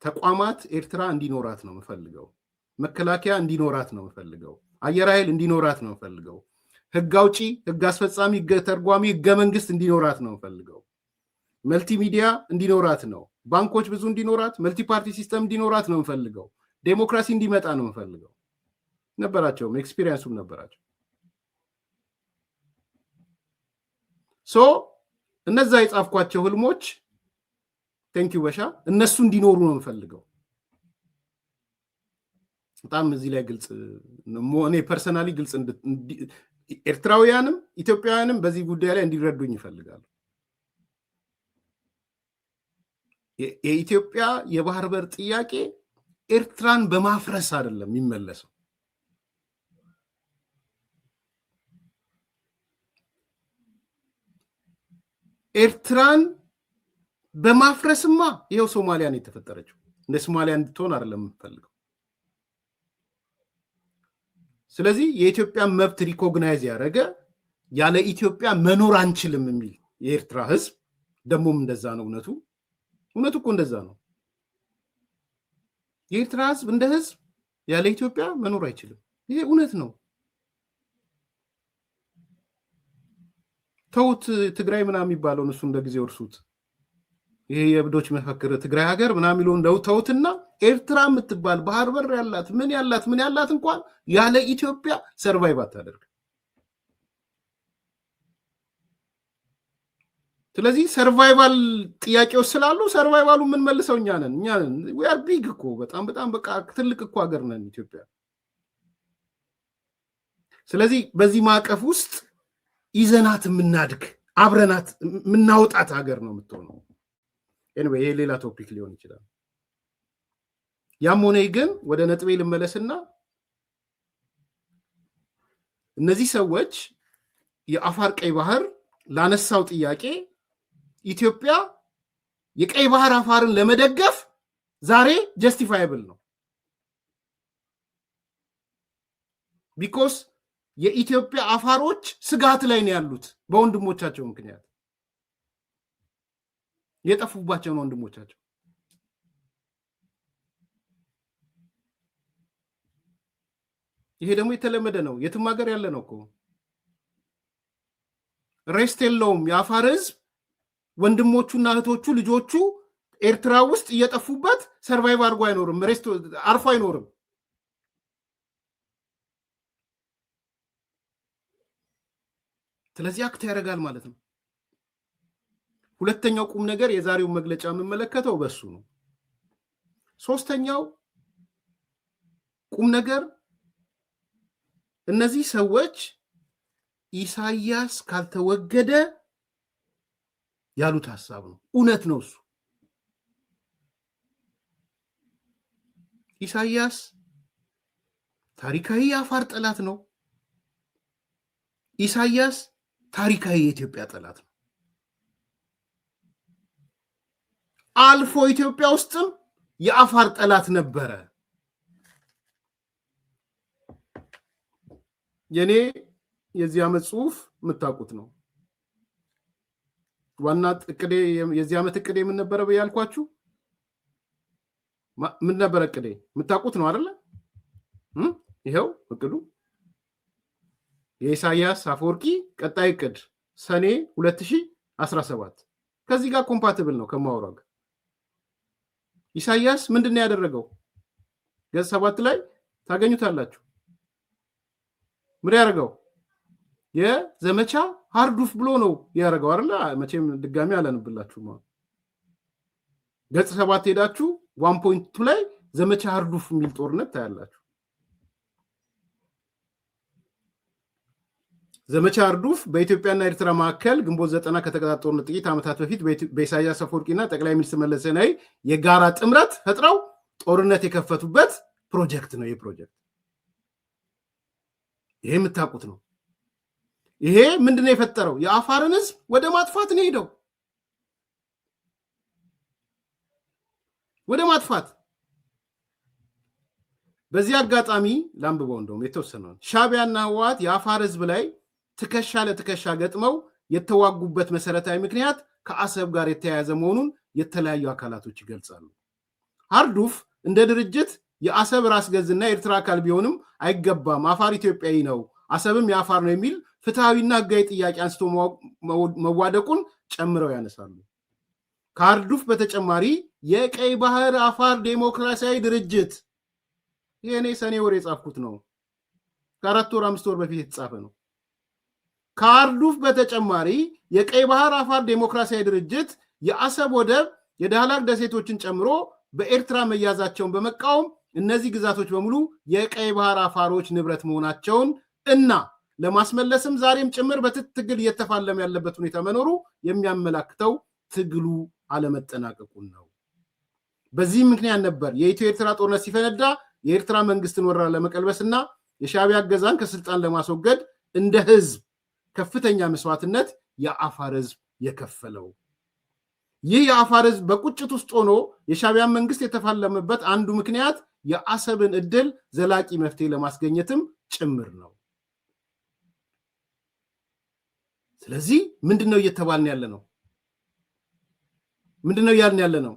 ተቋማት ኤርትራ እንዲኖራት ነው የምፈልገው። መከላከያ እንዲኖራት ነው የምፈልገው። አየር ኃይል እንዲኖራት ነው የምፈልገው። ህግ አውጪ፣ ህግ አስፈጻሚ፣ ህግ ተርጓሚ፣ ህገ መንግስት እንዲኖራት ነው የምፈልገው። መልቲሚዲያ እንዲኖራት ነው። ባንኮች ብዙ እንዲኖራት፣ መልቲ ፓርቲ ሲስተም እንዲኖራት ነው የምፈልገው። ዴሞክራሲ እንዲመጣ ነው የምፈልገው። ነበራቸውም ኤክስፒሪየንሱም ነበራቸው። እነዛ የጻፍኳቸው ህልሞች ቴንኪው በሻ እነሱ እንዲኖሩ ነው የምፈልገው። በጣም እዚህ ላይ ግልጽ እኔ ፐርሰናሊ ግልጽ ኤርትራውያንም ኢትዮጵያውያንም በዚህ ጉዳይ ላይ እንዲረዱኝ ይፈልጋሉ። የኢትዮጵያ የባህር በር ጥያቄ ኤርትራን በማፍረስ አይደለም የሚመለሰው። ኤርትራን በማፍረስማ ይሄው ሶማሊያን የተፈጠረችው እንደ ሶማሊያ እንድትሆን አይደለም የምፈልገው። ስለዚህ የኢትዮጵያ መብት ሪኮግናይዝ ያደረገ ያለ ኢትዮጵያ መኖር አንችልም የሚል የኤርትራ ህዝብ ደሞም እንደዛ ነው። እውነቱ እኮ እንደዛ ነው። የኤርትራ ህዝብ እንደ ህዝብ ያለ ኢትዮጵያ መኖር አይችልም። ይሄ እውነት ነው። ተውት ትግራይ ምናምን የሚባለውን እሱ እንደጊዜው እርሱት። ይሄ የብዶች መፈክር ትግራይ ሀገር ምናምን የሚለውን እንደው ተውትና ኤርትራ የምትባል ባህር በር ያላት ምን ያላት እንኳን ያለ ኢትዮጵያ ሰርቫይቭ አታደርግ። ስለዚህ ሰርቫይቫል ጥያቄዎች ስላሉ ሰርቫይቫሉ ምን መልሰው እኛ ነን። we are big እኮ በጣም በቃ ትልቅ እኮ ሀገር ነን ኢትዮጵያ። ስለዚህ በዚህ ማዕቀፍ ውስጥ ይዘናት የምናድግ አብረናት የምናወጣት ሀገር ነው የምትሆነው። ኤኒዌይ ይሄ ሌላ ቶፒክ ሊሆን ይችላል። ያም ሆነ ግን ወደ ነጥቤ ልመለስና እነዚህ ሰዎች የአፋር ቀይ ባህር ላነሳው ጥያቄ ኢትዮጵያ የቀይ ባህር አፋርን ለመደገፍ ዛሬ ጀስቲፋይብል ነው። ቢኮዝ የኢትዮጵያ አፋሮች ስጋት ላይ ነው ያሉት በወንድሞቻቸው ምክንያት የጠፉባቸው ነው ወንድሞቻቸው። ይሄ ደግሞ የተለመደ ነው፣ የትም ሀገር ያለ ነው እኮ። ሬስት የለውም የአፋር ህዝብ ወንድሞቹና እህቶቹ ልጆቹ ኤርትራ ውስጥ እየጠፉበት ሰርቫይቭ አድርጎ አይኖርም፣ ሬስት አርፎ አይኖርም። ስለዚህ አክት ያደርጋል ማለት ነው። ሁለተኛው ቁም ነገር የዛሬው መግለጫ የምመለከተው በሱ ነው። ሶስተኛው ቁም ነገር እነዚህ ሰዎች ኢሳያስ ካልተወገደ ያሉት ሐሳብ ነው። እውነት ነው እሱ። ኢሳያስ ታሪካዊ የአፋር ጠላት ነው። ኢሳያስ ታሪካዊ የኢትዮጵያ ጠላት ነው። አልፎ ኢትዮጵያ ውስጥም የአፋር ጠላት ነበረ። የኔ የዚህ ዓመት ጽሁፍ የምታውቁት ነው። ዋና እቅዴ የዚህ ዓመት እቅዴ ምን ነበረ በያልኳችሁ? ምን ነበረ እቅዴ? የምታውቁት ነው አይደለ? ይሄው እቅዱ የኢሳያስ አፈወርቂ ቀጣይ እቅድ ሰኔ 2017 ከዚህ ጋር ኮምፓቲብል ነው ከማወራው ጋር። ኢሳያስ ምንድነው ያደረገው? ገጽ 7 ላይ ታገኙታላችሁ። ምን ያደረገው? የዘመቻ ሃርዱፍ ብሎ ነው ያደረገው አይደል? መቼም ድጋሚ አላነብላችሁም። ገጽ 7 ሄዳችሁ 1.2 ላይ ዘመቻ ሃርዱፍ የሚል ጦርነት ታያላችሁ። ዘመቻ ሃርዱፍ በኢትዮጵያና ኤርትራ መካከል ግንቦት 90 ከተቀጣጠለው ጦርነት ጥቂት ዓመታት በፊት በኢሳያስ አፈወርቂና ጠቅላይ ሚኒስትር መለስ ዜናዊ የጋራ ጥምረት ፈጥረው ጦርነት የከፈቱበት ፕሮጀክት ነው። ይሄ ፕሮጀክት ይሄ የምታውቁት ነው። ይሄ ምንድነው የፈጠረው? የአፋርን ህዝብ ወደ ማጥፋት ነው ሄደው፣ ወደ ማጥፋት። በዚህ አጋጣሚ ላንብበው እንደውም የተወሰነው ሻዕቢያና ህወሓት የአፋር ህዝብ ላይ ትከሻ ለትከሻ ገጥመው የተዋጉበት መሰረታዊ ምክንያት ከአሰብ ጋር የተያያዘ መሆኑን የተለያዩ አካላቶች ይገልጻሉ። ሃርዱፍ እንደ ድርጅት የአሰብ ራስ ገዝና የኤርትራ አካል ቢሆንም አይገባም፣ አፋር ኢትዮጵያዊ ነው፣ አሰብም የአፋር ነው የሚል ፍትሃዊና ህጋዊ ጥያቄ አንስቶ መዋደቁን ጨምረው ያነሳሉ። ከሃርዱፍ በተጨማሪ የቀይ ባህር አፋር ዴሞክራሲያዊ ድርጅት ይሄኔ ሰኔ ወር የጻፍኩት ነው፣ ከ4 ወር 5 ወር በፊት የተጻፈ ነው። ከሃርዱፍ በተጨማሪ የቀይ ባህር አፋር ዴሞክራሲያዊ ድርጅት የአሰብ ወደብ የዳህላክ ደሴቶችን ጨምሮ በኤርትራ መያዛቸውን በመቃወም እነዚህ ግዛቶች በሙሉ የቀይ ባህር አፋሮች ንብረት መሆናቸውን እና ለማስመለስም ዛሬም ጭምር በትግል እየተፋለመ ያለበት ሁኔታ መኖሩ የሚያመላክተው ትግሉ አለመጠናቀቁን ነው። በዚህ ምክንያት ነበር የኢትዮ ኤርትራ ጦርነት ሲፈነዳ የኤርትራ መንግስትን ወረራ ለመቀልበስና የሻዕቢያ አገዛን ከስልጣን ለማስወገድ እንደ ህዝብ ከፍተኛ መስዋዕትነት የአፋር ህዝብ የከፈለው። ይህ የአፋር ህዝብ በቁጭት ውስጥ ሆኖ የሻዕቢያን መንግስት የተፋለመበት አንዱ ምክንያት የአሰብን እድል ዘላቂ መፍትሄ ለማስገኘትም ጭምር ነው። ስለዚህ ምንድነው እየተባልን ያለ ነው? ምንድነው ያልን ያለ ነው?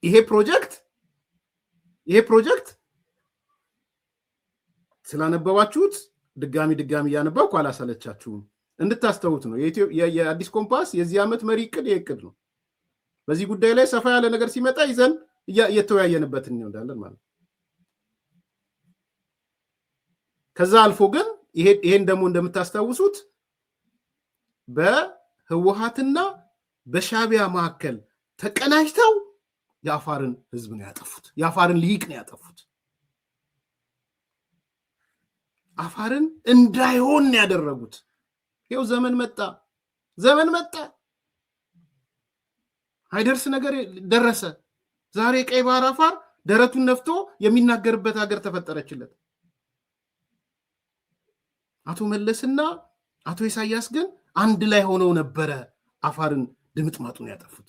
ይሄ ፕሮጀክት ስላነበባችሁት ድጋሚ እያነበብኩ አላሰለቻችሁም፣ እንድታስተውት ነው። የአዲስ ኮምፓስ የዚህ ዓመት መሪ እቅድ የእቅድ ነው። በዚህ ጉዳይ ላይ ሰፋ ያለ ነገር ሲመጣ ይዘን እየተወያየንበት እንሄዳለን ማለት ነው። ከዛ አልፎ ግን ይሄን ደግሞ እንደምታስታውሱት በህወሓትና በሻዕቢያ መካከል ተቀናጅተው የአፋርን ህዝብ ነው ያጠፉት፣ የአፋርን ልሂቅ ነው ያጠፉት። አፋርን እንዳይሆን ያደረጉት። ይኸው ዘመን መጣ፣ አይደርስ ነገር ደረሰ። ዛሬ ቀይ ባህር አፋር ደረቱን ነፍቶ የሚናገርበት ሀገር ተፈጠረችለት። አቶ መለስና አቶ ኢሳያስ ግን አንድ ላይ ሆነው ነበረ አፋርን ድምጥማጡን ያጠፉት።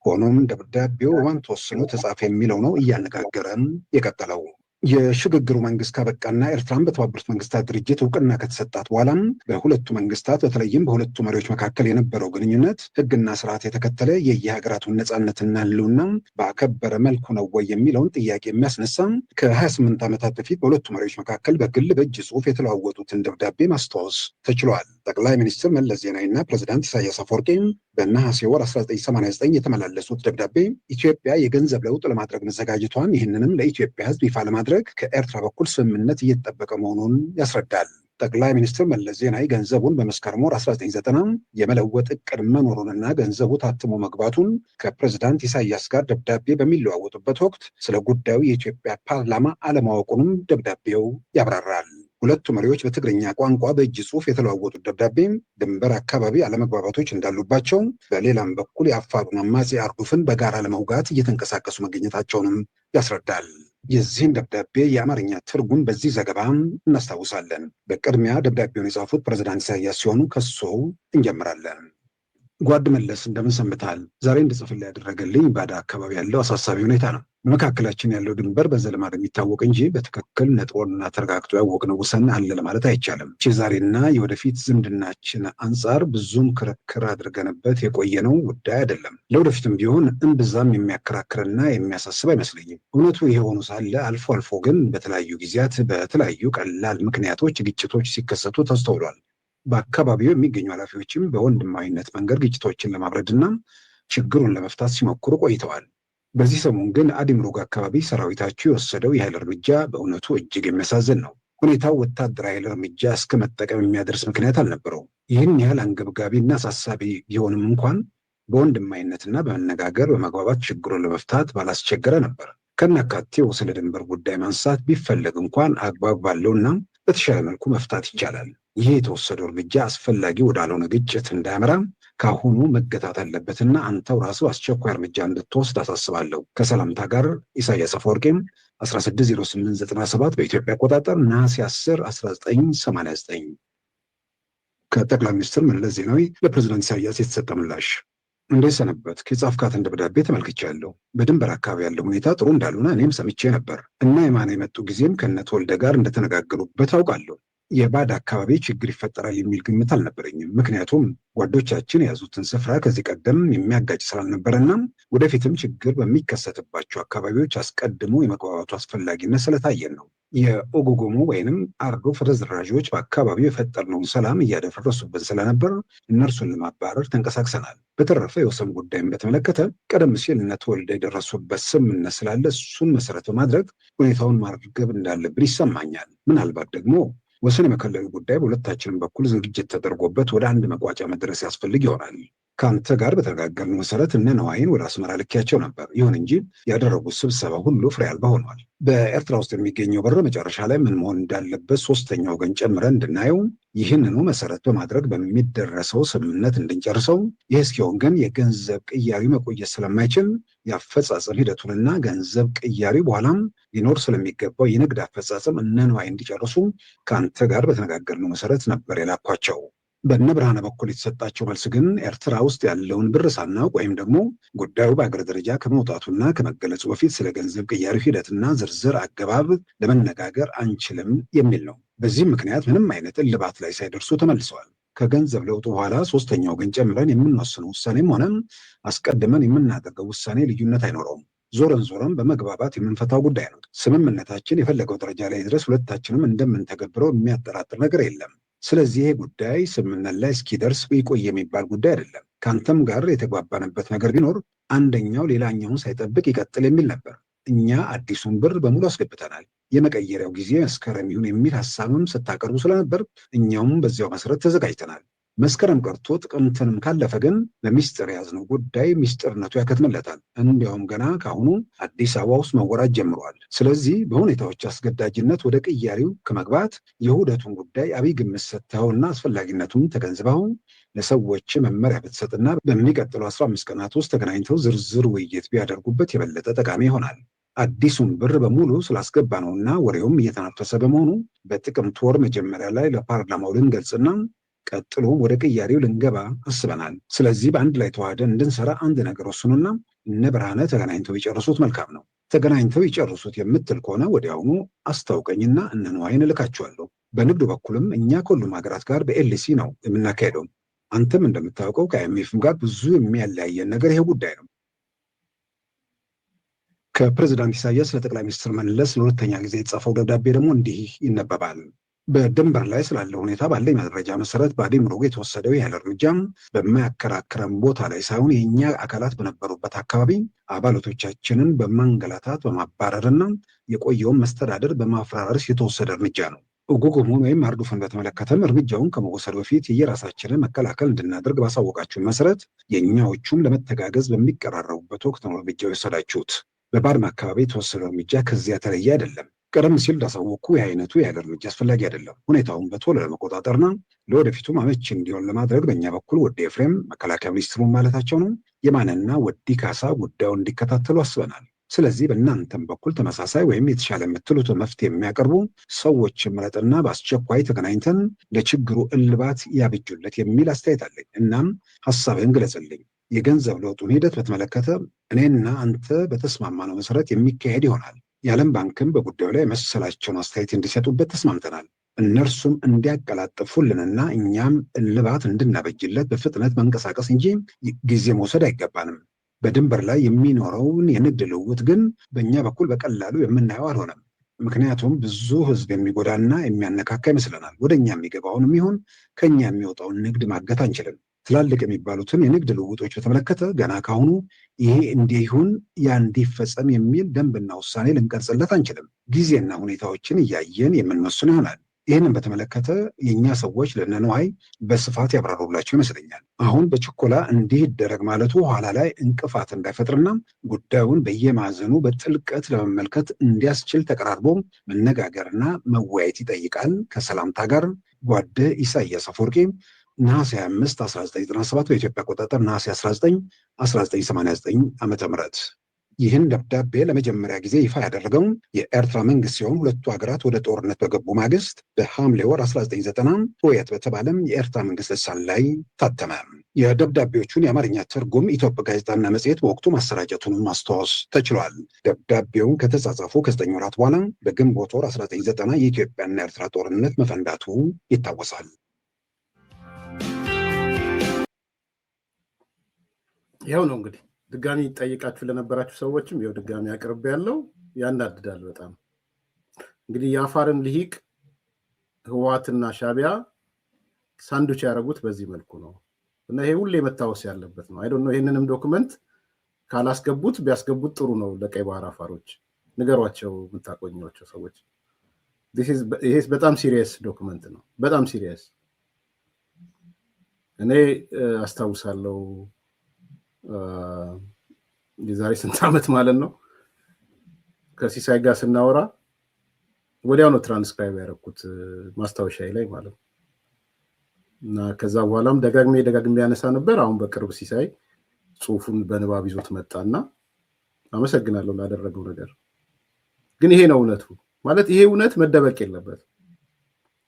ሆኖም ደብዳቤው በማን ተወስኖ ተጻፈ የሚለው ነው እያነጋገረን የቀጠለው። የሽግግሩ መንግስት ካበቃና ኤርትራን በተባበሩት መንግስታት ድርጅት እውቅና ከተሰጣት በኋላም በሁለቱ መንግስታት በተለይም በሁለቱ መሪዎች መካከል የነበረው ግንኙነት ሕግና ስርዓት የተከተለ የየሀገራቱን ነጻነትና ህልውና ባከበረ መልኩ ነው ወይ የሚለውን ጥያቄ የሚያስነሳ ከ28 ዓመታት በፊት በሁለቱ መሪዎች መካከል በግል በእጅ ጽሑፍ የተለዋወጡትን ደብዳቤ ማስታወስ ተችሏል። ጠቅላይ ሚኒስትር መለስ ዜናዊና ፕሬዚዳንት ኢሳያስ አፈወርቂ በነሐሴ ወር 1989 የተመላለሱት ደብዳቤ ኢትዮጵያ የገንዘብ ለውጥ ለማድረግ መዘጋጀቷን፣ ይህንንም ለኢትዮጵያ ህዝብ ይፋ ለማድረግ ከኤርትራ በኩል ስምምነት እየተጠበቀ መሆኑን ያስረዳል። ጠቅላይ ሚኒስትር መለስ ዜናዊ ገንዘቡን በመስከረም ወር 1990 የመለወጥ እቅድ መኖሩንና ገንዘቡ ታትሞ መግባቱን ከፕሬዝዳንት ኢሳያስ ጋር ደብዳቤ በሚለዋወጡበት ወቅት ስለ ጉዳዩ የኢትዮጵያ ፓርላማ አለማወቁንም ደብዳቤው ያብራራል። ሁለቱ መሪዎች በትግርኛ ቋንቋ በእጅ ጽሑፍ የተለዋወጡት ደብዳቤ ድንበር አካባቢ አለመግባባቶች እንዳሉባቸው፣ በሌላም በኩል የአፋሩን አማጺ አርዱፍን በጋራ ለመውጋት እየተንቀሳቀሱ መገኘታቸውንም ያስረዳል። የዚህን ደብዳቤ የአማርኛ ትርጉም በዚህ ዘገባ እናስታውሳለን። በቅድሚያ ደብዳቤውን የጻፉት ፕሬዝዳንት ኢሳያስ ሲሆኑ ከሱ እንጀምራለን። ጓድ መለስ እንደምን ሰንብተሃል? ዛሬ እንድጽፍልህ ያደረገልኝ ባዳ አካባቢ ያለው አሳሳቢ ሁኔታ ነው። በመካከላችን ያለው ድንበር በዘልማድ የሚታወቅ እንጂ በትክክል ነጥሮና ተረጋግጦ ያወቅነው ወሰን አለ ለማለት አይቻልም። የዛሬና የወደፊት ዝምድናችን አንጻር ብዙም ክርክር አድርገንበት የቆየነው ጉዳይ አይደለም። ለወደፊትም ቢሆን እምብዛም የሚያከራክርና የሚያሳስብ አይመስለኝም። እውነቱ ይሄ ሆኖ ሳለ አልፎ አልፎ ግን በተለያዩ ጊዜያት በተለያዩ ቀላል ምክንያቶች ግጭቶች ሲከሰቱ ተስተውሏል። በአካባቢው የሚገኙ ኃላፊዎችም በወንድማዊነት መንገድ ግጭቶችን ለማብረድና ችግሩን ለመፍታት ሲሞክሩ ቆይተዋል። በዚህ ሰሞን ግን አዲምሮግ አካባቢ ሰራዊታቸው የወሰደው የኃይል እርምጃ በእውነቱ እጅግ የሚያሳዝን ነው። ሁኔታው ወታደራዊ ኃይል እርምጃ እስከ መጠቀም የሚያደርስ ምክንያት አልነበረው። ይህን ያህል አንገብጋቢና አሳሳቢ ቢሆንም እንኳን በወንድማዊነትና በመነጋገር በመግባባት ችግሩን ለመፍታት ባላስቸገረ ነበር። ከናካቴው ስለ ድንበር ጉዳይ ማንሳት ቢፈለግ እንኳን አግባብ ባለውና በተሻለ መልኩ መፍታት ይቻላል። ይህ የተወሰደው እርምጃ አስፈላጊ ወዳልሆነ ግጭት እንዳያመራ ከአሁኑ መገታት አለበትና አንተው ራሱ አስቸኳይ እርምጃ እንድትወስድ አሳስባለሁ። ከሰላምታ ጋር ኢሳያስ አፈወርቂም 16/08/97 በኢትዮጵያ አቆጣጠር ነሐሴ 10 1989። ከጠቅላይ ሚኒስትር መለስ ዜናዊ ለፕሬዝዳንት ኢሳያስ የተሰጠ ምላሽ። እንዴት ሰነበት? የጻፍካትን ደብዳቤ ተመልክቻለሁ። በድንበር አካባቢ ያለው ሁኔታ ጥሩ እንዳልሆነ እኔም ሰምቼ ነበር እና የማነ የመጡ ጊዜም ከነተወልደ ጋር እንደተነጋገሩበት አውቃለሁ። የባድ አካባቢ ችግር ይፈጠራል የሚል ግምት አልነበረኝም። ምክንያቱም ጓዶቻችን የያዙትን ስፍራ ከዚህ ቀደም የሚያጋጭ ስላልነበረና ወደፊትም ችግር በሚከሰትባቸው አካባቢዎች አስቀድሞ የመግባባቱ አስፈላጊነት ስለታየን ነው። የኦጎጎሞ ወይንም አርዶ ፍርዝራዦች በአካባቢው የፈጠርነውን ሰላም እያደፈረሱብን ስለነበር እነርሱን ለማባረር ተንቀሳቅሰናል። በተረፈ የወሰን ጉዳይን በተመለከተ ቀደም ሲል እነ ተወልደ የደረሱበት ስምምነት ስላለ እሱን መሰረት በማድረግ ሁኔታውን ማርገብ እንዳለብን ይሰማኛል። ምናልባት ደግሞ ወሰን የመከለሉ ጉዳይ በሁለታችንም በኩል ዝግጅት ተደርጎበት ወደ አንድ መቋጫ መድረስ ያስፈልግ ይሆናል። ከአንተ ጋር በተነጋገርነው መሰረት እነ ነዋይን ወደ አስመራ ልኬያቸው ነበር። ይሁን እንጂ ያደረጉት ስብሰባ ሁሉ ፍሬ አልባ ሆኗል። በኤርትራ ውስጥ የሚገኘው በር መጨረሻ ላይ ምን መሆን እንዳለበት ሶስተኛ ወገን ጨምረን እንድናየው፣ ይህንኑ መሰረት በማድረግ በሚደረሰው ስምምነት እንድንጨርሰው። ይህ እስኪሆን ግን የገንዘብ ቅያሪ መቆየት ስለማይችል የአፈጻጸም ሂደቱንና ገንዘብ ቅያሪ በኋላም ሊኖር ስለሚገባው የንግድ አፈጻጸም እነ ነዋይ እንዲጨርሱ ከአንተ ጋር በተነጋገርነው መሰረት ነበር የላኳቸው። በእነ ብርሃነ በኩል የተሰጣቸው መልስ ግን ኤርትራ ውስጥ ያለውን ብር ሳናውቅ ወይም ደግሞ ጉዳዩ በአገር ደረጃ ከመውጣቱና ከመገለጹ በፊት ስለ ገንዘብ ቅያሪ ሂደትና ዝርዝር አገባብ ለመነጋገር አንችልም የሚል ነው። በዚህም ምክንያት ምንም አይነት እልባት ላይ ሳይደርሱ ተመልሰዋል። ከገንዘብ ለውጡ በኋላ ሶስተኛ ወገን ጨምረን የምንወስነው ውሳኔም ሆነ አስቀድመን የምናደርገው ውሳኔ ልዩነት አይኖረውም። ዞረን ዞረን በመግባባት የምንፈታው ጉዳይ ነው። ስምምነታችን የፈለገው ደረጃ ላይ ድረስ ሁለታችንም እንደምንተገብረው የሚያጠራጥር ነገር የለም። ስለዚህ ይሄ ጉዳይ ስምምነት ላይ እስኪደርስ ይቆይ የሚባል ጉዳይ አይደለም። ከአንተም ጋር የተግባባንበት ነገር ቢኖር አንደኛው ሌላኛውን ሳይጠብቅ ይቀጥል የሚል ነበር። እኛ አዲሱን ብር በሙሉ አስገብተናል። የመቀየሪያው ጊዜ መስከረም ይሁን የሚል ሀሳብም ስታቀርቡ ስለነበር እኛውም በዚያው መሰረት ተዘጋጅተናል። መስከረም ቀርቶ ጥቅምትንም ካለፈ ግን በሚስጥር የያዝነው ጉዳይ ሚስጥርነቱ ያከትምለታል። እንዲያውም ገና ከአሁኑ አዲስ አበባ ውስጥ መወራት ጀምረዋል። ስለዚህ በሁኔታዎች አስገዳጅነት ወደ ቅያሪው ከመግባት የውህደቱን ጉዳይ አብይ ግምት ሰጥተኸውና አስፈላጊነቱን ተገንዝበው ለሰዎች መመሪያ ብትሰጥና በሚቀጥሉ 15 ቀናት ውስጥ ተገናኝተው ዝርዝር ውይይት ቢያደርጉበት የበለጠ ጠቃሚ ይሆናል። አዲሱን ብር በሙሉ ስላስገባ ነውና ወሬውም እየተናፈሰ በመሆኑ በጥቅምት ወር መጀመሪያ ላይ ለፓርላማው ልንገልጽና ቀጥሎ ወደ ቅያሬው ልንገባ አስበናል። ስለዚህ በአንድ ላይ ተዋህደን እንድንሰራ አንድ ነገር ወስኑና እነ ብርሃነ ተገናኝተው ይጨርሱት መልካም ነው። ተገናኝተው ይጨርሱት የምትል ከሆነ ወዲያውኑ አስታውቀኝና እነ ነዋይን እልካቸዋለሁ። በንግዱ በኩልም እኛ ከሁሉም ሀገራት ጋር በኤልሲ ነው የምናካሄደው። አንተም እንደምታውቀው ከአይኤምኤፍም ጋር ብዙ የሚያለያየን ነገር ይሄ ጉዳይ ነው። ከፕሬዝዳንት ኢሳያስ ለጠቅላይ ሚኒስትር መለስ ለሁለተኛ ጊዜ የተጻፈው ደብዳቤ ደግሞ እንዲህ ይነበባል። በድንበር ላይ ስላለው ሁኔታ ባለኝ መረጃ መሰረት በአዴምሮ የተወሰደው ያህል እርምጃ በማያከራክረን ቦታ ላይ ሳይሆን የእኛ አካላት በነበሩበት አካባቢ አባላቶቻችንን በማንገላታት በማባረርና የቆየውን መስተዳደር በማፈራረስ የተወሰደ እርምጃ ነው። ጉጉሙን ወይም አርዱፍን በተመለከተም እርምጃውን ከመወሰድ በፊት የየራሳችንን መከላከል እንድናደርግ ባሳወቃችሁ መሰረት የእኛዎቹም ለመተጋገዝ በሚቀራረቡበት ወቅት ነው እርምጃ የወሰዳችሁት። በባድመ አካባቢ የተወሰደው እርምጃ ከዚያ ተለየ አይደለም። ቀደም ሲል እንዳሳወቅኩ የአይነቱ ያለ እርምጃ አስፈላጊ አይደለም። ሁኔታውን በቶሎ ለመቆጣጠርና ለወደፊቱም አመቺ እንዲሆን ለማድረግ በእኛ በኩል ወዲ ኤፍሬም መከላከያ ሚኒስትሩን ማለታቸው ነው የማንና ወዲ ካሳ ጉዳዩን እንዲከታተሉ አስበናል። ስለዚህ በእናንተም በኩል ተመሳሳይ ወይም የተሻለ የምትሉት መፍትሄ የሚያቀርቡ ሰዎች ምረጥና በአስቸኳይ ተገናኝተን ለችግሩ እልባት ያብጁለት የሚል አስተያየት አለኝ። እናም ሀሳብህን ግለጽልኝ። የገንዘብ ለውጡን ሂደት በተመለከተ እኔና አንተ በተስማማነው መሰረት የሚካሄድ ይሆናል። የዓለም ባንክም በጉዳዩ ላይ መሰላቸውን አስተያየት እንዲሰጡበት ተስማምተናል። እነርሱም እንዲያቀላጥፉልንና እኛም እልባት እንድናበጅለት በፍጥነት መንቀሳቀስ እንጂ ጊዜ መውሰድ አይገባንም። በድንበር ላይ የሚኖረውን የንግድ ልውውጥ ግን በእኛ በኩል በቀላሉ የምናየው አልሆነም። ምክንያቱም ብዙ ሕዝብ የሚጎዳና የሚያነካካ ይመስለናል። ወደ እኛ የሚገባውንም ይሁን ከእኛ የሚወጣውን ንግድ ማገት አንችልም። ትላልቅ የሚባሉትን የንግድ ልውውጦች በተመለከተ ገና ካሁኑ ይሄ እንዲሁን ያ እንዲፈጸም የሚል ደንብና ውሳኔ ልንቀርጽለት አንችልም። ጊዜና ሁኔታዎችን እያየን የምንወስን ይሆናል። ይህንን በተመለከተ የእኛ ሰዎች ለነነዋይ በስፋት ያብራሩላቸው ይመስለኛል። አሁን በችኮላ እንዲህ ይደረግ ማለቱ ኋላ ላይ እንቅፋት እንዳይፈጥርና ጉዳዩን በየማዕዘኑ በጥልቀት ለመመልከት እንዲያስችል ተቀራርቦ መነጋገርና መወያየት ይጠይቃል። ከሰላምታ ጋር ጓደ ኢሳያስ አፈወርቂ ነሐሴ 25 1997 በኢትዮጵያ አቆጣጠር ነሐሴ 19 1989 ዓ.ም። ይህን ደብዳቤ ለመጀመሪያ ጊዜ ይፋ ያደረገው የኤርትራ መንግስት ሲሆን ሁለቱ ሀገራት ወደ ጦርነት በገቡ ማግስት በሐምሌ ወር 1990 ሆየት በተባለም የኤርትራ መንግስት ልሳን ላይ ታተመ። የደብዳቤዎቹን የአማርኛ ትርጉም ኢትዮጵያ ጋዜጣና መጽሔት በወቅቱ ማሰራጨቱን ማስታወስ ተችሏል። ደብዳቤውን ከተጻጻፉ ከ9 ወራት በኋላ በግንቦት ወር 1990 የኢትዮጵያና ኤርትራ ጦርነት መፈንዳቱ ይታወሳል።
ይኸው ነው እንግዲህ ድጋሚ ጠይቃችሁ ለነበራችሁ ሰዎችም ይኸው ድጋሚ አቅርቤ ያለው ያናድዳል በጣም። እንግዲህ የአፋርን ልሂቅ ህወሓትና ሻዕቢያ ሳንዱች ያደረጉት በዚህ መልኩ ነው እና ይሄ ሁሌ መታወስ ያለበት ነው። አይ ዶንት ኖ ይሄንንም ዶክመንት ካላስገቡት ቢያስገቡት ጥሩ ነው። ለቀይ ባህር አፋሮች ንገሯቸው፣ የምታቆኟቸው ሰዎች። ይሄ በጣም ሲሪየስ ዶክመንት ነው፣ በጣም ሲሪየስ። እኔ አስታውሳለሁ የዛሬ ስንት ዓመት ማለት ነው ከሲሳይ ጋር ስናወራ ወዲያው ነው ትራንስክራይብ ያደረኩት ማስታወሻዬ ላይ ማለት ነው። እና ከዛ በኋላም ደጋግሜ ያነሳ ነበር። አሁን በቅርብ ሲሳይ ጽሁፉን በንባብ ይዞት መጣና አመሰግናለሁ ላደረገው ነገር። ግን ይሄ ነው እውነቱ ማለት ይሄ እውነት መደበቅ የለበት።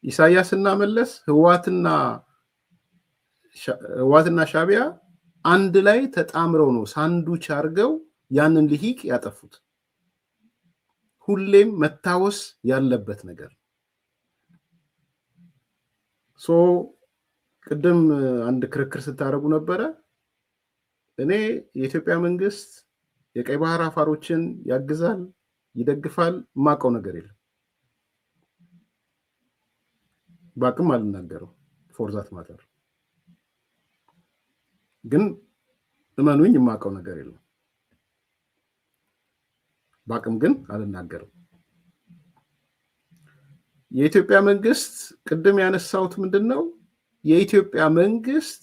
ኢሳያስና መለስ ህወሓትና ሻዕቢያ አንድ ላይ ተጣምረው ነው ሳንዱች አድርገው ያንን ልሂቅ ያጠፉት። ሁሌም መታወስ ያለበት ነገር። ቅድም አንድ ክርክር ስታደርጉ ነበረ። እኔ የኢትዮጵያ መንግስት የቀይ ባህር አፋሮችን ያግዛል፣ ይደግፋል፣ የማውቀው ነገር የለም። ባቅም አልናገረው ፎርዛት ማተር ግን እመኑኝ የማውቀው ነገር የለም። ባቅም ግን አልናገርም። የኢትዮጵያ መንግስት ቅድም ያነሳሁት ምንድነው? የኢትዮጵያ መንግስት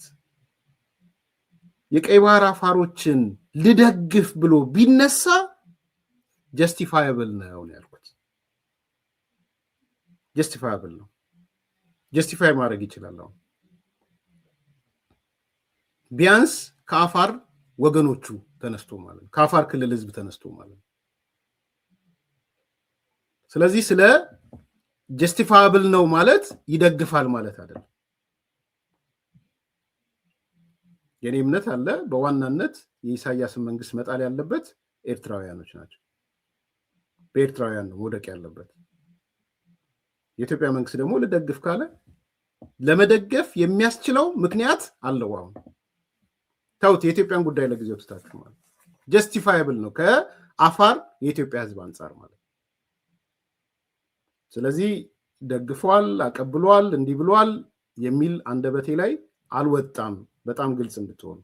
የቀይ ባህር አፋሮችን ልደግፍ ብሎ ቢነሳ ጀስቲፋያብል ነው ያልኩት። ጀስቲፋያብል ነው። ጀስቲፋይ ማድረግ ይችላል። ቢያንስ ከአፋር ወገኖቹ ተነስቶ ማለት ነው፣ ከአፋር ክልል ህዝብ ተነስቶ ማለት ነው። ስለዚህ ስለ ጀስቲፋብል ነው ማለት ይደግፋል ማለት አይደለም። የኔ እምነት አለ በዋናነት የኢሳያስን መንግስት መጣል ያለበት ኤርትራውያኖች ናቸው። በኤርትራውያን ነው ወደቅ ያለበት። የኢትዮጵያ መንግስት ደግሞ ልደግፍ ካለ ለመደገፍ የሚያስችለው ምክንያት አለው። አሁን ታውት የኢትዮጵያን ጉዳይ ለጊዜው ተታክሩ ማለት ጀስቲፋያብል ነው ከአፋር የኢትዮጵያ ህዝብ አንፃር ማለት። ስለዚህ ደግፏል፣ አቀብሏል፣ እንዲህ ብሏል የሚል አንደበቴ ላይ አልወጣም። በጣም ግልጽ እንድትሆኑ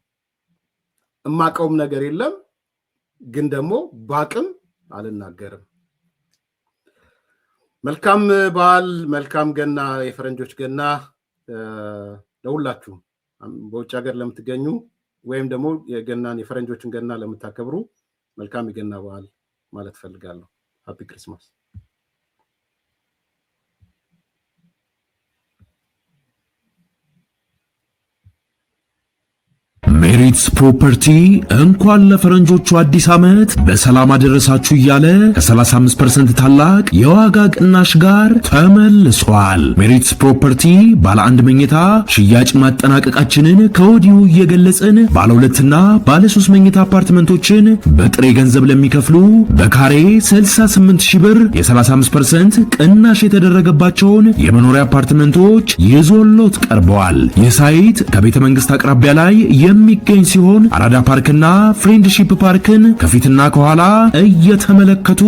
እማቀውም ነገር የለም፣ ግን ደግሞ ባቅም አልናገርም። መልካም በዓል፣ መልካም ገና፣ የፈረንጆች ገና ለሁላችሁም። በውጭ ሀገር ለምትገኙ ወይም ደግሞ የገናን የፈረንጆችን ገና ለምታከብሩ መልካም የገና በዓል ማለት ፈልጋለሁ። ሃፒ ክሪስማስ።
ሜሪትስ ፕሮፐርቲ እንኳን ለፈረንጆቹ አዲስ ዓመት በሰላም አደረሳችሁ እያለ ከ35% ታላቅ የዋጋ ቅናሽ ጋር ተመልሷል። ሜሪትስ ፕሮፐርቲ ባለ 1 መኝታ ሽያጭ ማጠናቀቃችንን ከወዲሁ እየገለጽን ባለ 2 እና ባለ 3 መኝታ አፓርትመንቶችን በጥሬ ገንዘብ ለሚከፍሉ በካሬ 68000 ብር የ35% ቅናሽ የተደረገባቸውን የመኖሪያ አፓርትመንቶች ይዞሎት ቀርበዋል። ይህ ሳይት ከቤተ መንግስት አቅራቢያ ላይ የሚገኝ ሲሆን አራዳ ፓርክና ፍሬንድሺፕ ፓርክን ከፊትና ከኋላ እየተመለከቱ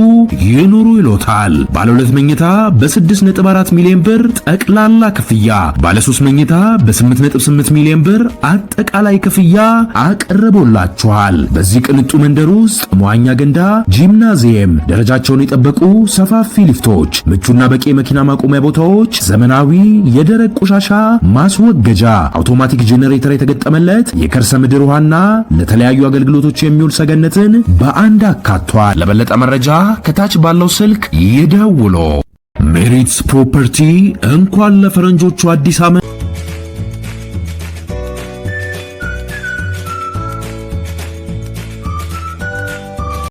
ይኑሩ ይሎታል። ባለ 2 መኝታ በ6.4 ሚሊዮን ብር ጠቅላላ ክፍያ፣ ባለ 3 መኝታ በ8.8 ሚሊዮን ብር አጠቃላይ ክፍያ አቀርቦላችኋል። በዚህ ቅንጡ መንደር ውስጥ መዋኛ ገንዳ፣ ጂምናዚየም፣ ደረጃቸውን የጠበቁ ሰፋፊ ሊፍቶች፣ ምቹና በቂ መኪና ማቆሚያ ቦታዎች፣ ዘመናዊ የደረቅ ቆሻሻ ማስወገጃ፣ አውቶማቲክ ጄኔሬተር የተገጠመለት የከርሰ ምድር ውሃና ለተለያዩ አገልግሎቶች የሚውል ሰገነትን በአንድ አካቷል። ለበለጠ መረጃ ከታች ባለው ስልክ ይደውሉ። ሜሪትስ ፕሮፐርቲ እንኳን ለፈረንጆቹ አዲስ ዓመት